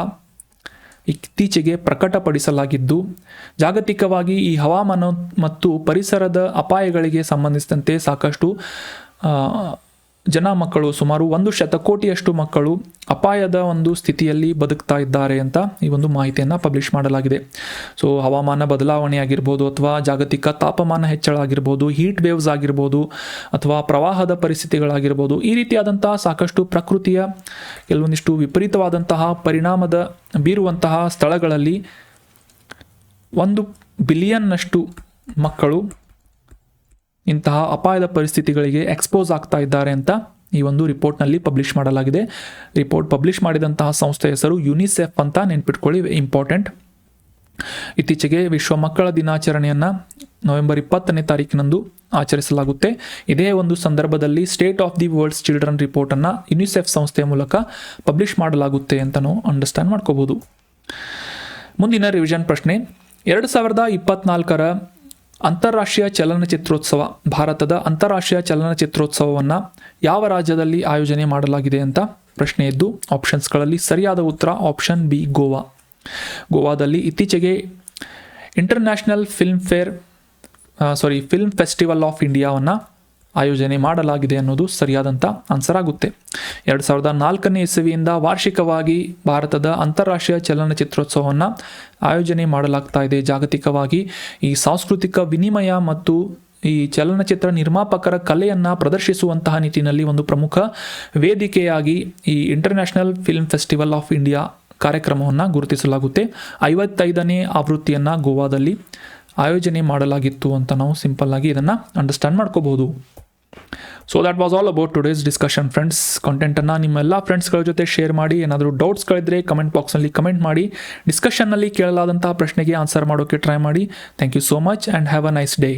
ಇತ್ತೀಚೆಗೆ ಪ್ರಕಟಪಡಿಸಲಾಗಿದ್ದು, ಜಾಗತಿಕವಾಗಿ ಈ ಹವಾಮಾನ ಮತ್ತು ಪರಿಸರದ ಅಪಾಯಗಳಿಗೆ ಸಂಬಂಧಿಸಿದಂತೆ ಸಾಕಷ್ಟು ಮಕ್ಕಳು, ಸುಮಾರು 1 ಶತಕೋಟಿಯಷ್ಟು ಮಕ್ಕಳು ಅಪಾಯದ ಒಂದು ಸ್ಥಿತಿಯಲ್ಲಿ ಬದುಕ್ತಾ ಇದ್ದಾರೆ ಅಂತ ಈ ಒಂದು ಮಾಹಿತಿಯನ್ನು ಪಬ್ಲಿಷ್ ಮಾಡಲಾಗಿದೆ. ಸೊ ಹವಾಮಾನ ಬದಲಾವಣೆ ಆಗಿರ್ಬೋದು, ಅಥವಾ ಜಾಗತಿಕ ತಾಪಮಾನ ಹೆಚ್ಚಳ ಆಗಿರ್ಬೋದು, ಹೀಟ್ ವೇವ್ಸ್ ಆಗಿರ್ಬೋದು, ಅಥವಾ ಪ್ರವಾಹದ ಪರಿಸ್ಥಿತಿಗಳಾಗಿರ್ಬೋದು, ಈ ರೀತಿಯಾದಂತಹ ಸಾಕಷ್ಟು ಪ್ರಕೃತಿಯ ಕೆಲವೊಂದಿಷ್ಟು ವಿಪರೀತವಾದಂತಹ ಪರಿಣಾಮದ ಬೀರುವಂತಹ ಸ್ಥಳಗಳಲ್ಲಿ 1 ಬಿಲಿಯನ್ನಷ್ಟು ಮಕ್ಕಳು ಇಂತಹ ಅಪಾಯದ ಪರಿಸ್ಥಿತಿಗಳಿಗೆ ಎಕ್ಸ್ಪೋಸ್ ಆಗ್ತಾ ಇದ್ದಾರೆ ಅಂತ ಈ ಒಂದು ರಿಪೋರ್ಟ್ನಲ್ಲಿ ಪಬ್ಲಿಷ್ ಮಾಡಲಾಗಿದೆ. ರಿಪೋರ್ಟ್ ಪಬ್ಲಿಷ್ ಮಾಡಿದಂತಹ ಸಂಸ್ಥೆ ಹೆಸರು ಯುನಿಸೆಫ್ ಅಂತ ನೆನ್ಪಿಟ್ಕೊಳ್ಳಿ, ಇಂಪಾರ್ಟೆಂಟ್. ಇತ್ತೀಚೆಗೆ ವಿಶ್ವ ಮಕ್ಕಳ ದಿನಾಚರಣೆಯನ್ನು ನವೆಂಬರ್ 20ನೇ ತಾರೀಕಿನಂದು ಆಚರಿಸಲಾಗುತ್ತೆ. ಇದೇ ಒಂದು ಸಂದರ್ಭದಲ್ಲಿ state of the world's children ರಿಪೋರ್ಟನ್ನು ಯುನಿಸೆಫ್ ಸಂಸ್ಥೆಯ ಮೂಲಕ ಪಬ್ಲಿಷ್ ಮಾಡಲಾಗುತ್ತೆ ಅಂತ ನಾವು ಅಂಡರ್ಸ್ಟ್ಯಾಂಡ್ ಮಾಡ್ಕೋಬಹುದು. ಮುಂದಿನ ರಿವಿಷನ್ ಪ್ರಶ್ನೆ, 2024 ಅಂತಾರಾಷ್ಟ್ರೀಯ ಚಲನಚಿತ್ರೋತ್ಸವ, ಭಾರತದ ಅಂತಾರಾಷ್ಟ್ರೀಯ ಚಲನಚಿತ್ರೋತ್ಸವವನ್ನು ಯಾವ ರಾಜ್ಯದಲ್ಲಿ ಆಯೋಜನೆ ಮಾಡಲಾಗಿದೆ ಅಂತ ಪ್ರಶ್ನೆ ಇದ್ದು, ಆಪ್ಷನ್ಸ್ಗಳಲ್ಲಿ ಸರಿಯಾದ ಉತ್ತರ ಆಪ್ಷನ್ ಬಿ, ಗೋವಾದಲ್ಲಿ ಇತ್ತೀಚೆಗೆ ಇಂಟರ್ನ್ಯಾಷನಲ್ ಫಿಲ್ಮ್ ಫೆಸ್ಟಿವಲ್ ಆಫ್ ಇಂಡಿಯಾವನ್ನು ಆಯೋಜನೆ ಮಾಡಲಾಗಿದೆ ಅನ್ನೋದು ಸರಿಯಾದಂಥ ಆನ್ಸರ್ ಆಗುತ್ತೆ. 2004ನೇ ಇಸವಿಯಿಂದ ವಾರ್ಷಿಕವಾಗಿ ಭಾರತದ ಅಂತಾರಾಷ್ಟ್ರೀಯ ಚಲನಚಿತ್ರೋತ್ಸವವನ್ನು ಆಯೋಜನೆ ಮಾಡಲಾಗ್ತಾ ಇದೆ. ಜಾಗತಿಕವಾಗಿ ಈ ಸಾಂಸ್ಕೃತಿಕ ವಿನಿಮಯ ಮತ್ತು ಈ ಚಲನಚಿತ್ರ ನಿರ್ಮಾಪಕರ ಕಲೆಯನ್ನು ಪ್ರದರ್ಶಿಸುವಂತಹ ನಿಟ್ಟಿನಲ್ಲಿ ಒಂದು ಪ್ರಮುಖ ವೇದಿಕೆಯಾಗಿ ಈ International Film Festival of India ಕಾರ್ಯಕ್ರಮವನ್ನು ಗುರುತಿಸಲಾಗುತ್ತೆ. 55ನೇ ಆವೃತ್ತಿಯನ್ನು ಗೋವಾದಲ್ಲಿ ಆಯೋಜನೆ ಮಾಡಲಾಗಿತ್ತು ಅಂತ ನಾವು ಸಿಂಪಲ್ ಆಗಿ ಇದನ್ನು ಅಂಡರ್ಸ್ಟ್ಯಾಂಡ್ ಮಾಡ್ಕೋಬಹುದು. So that was all about today's discussion friends. ಕಂಟೆಂಟನ್ನು ನಿಮ್ಮ ಎಲ್ಲ ಫ್ರೆಂಡ್ಸ್ಗಳ ಜೊತೆ ಶೇರ್ ಮಾಡಿ. ಏನಾದರೂ ಡೌಟ್ಸ್ಗಳಿದ್ದರೆ ಕಮೆಂಟ್ ಬಾಕ್ಸ್ನಲ್ಲಿ ಕಮೆಂಟ್ ಮಾಡಿ. ಡಿಸ್ಕಷನ್ನಲ್ಲಿ ಕೇಳಲಾದಂತಹ ಪ್ರಶ್ನೆಗೆ ಆನ್ಸರ್ ಮಾಡೋಕ್ಕೆ ಟ್ರೈ ಮಾಡಿ. Thank you so much and have a nice day.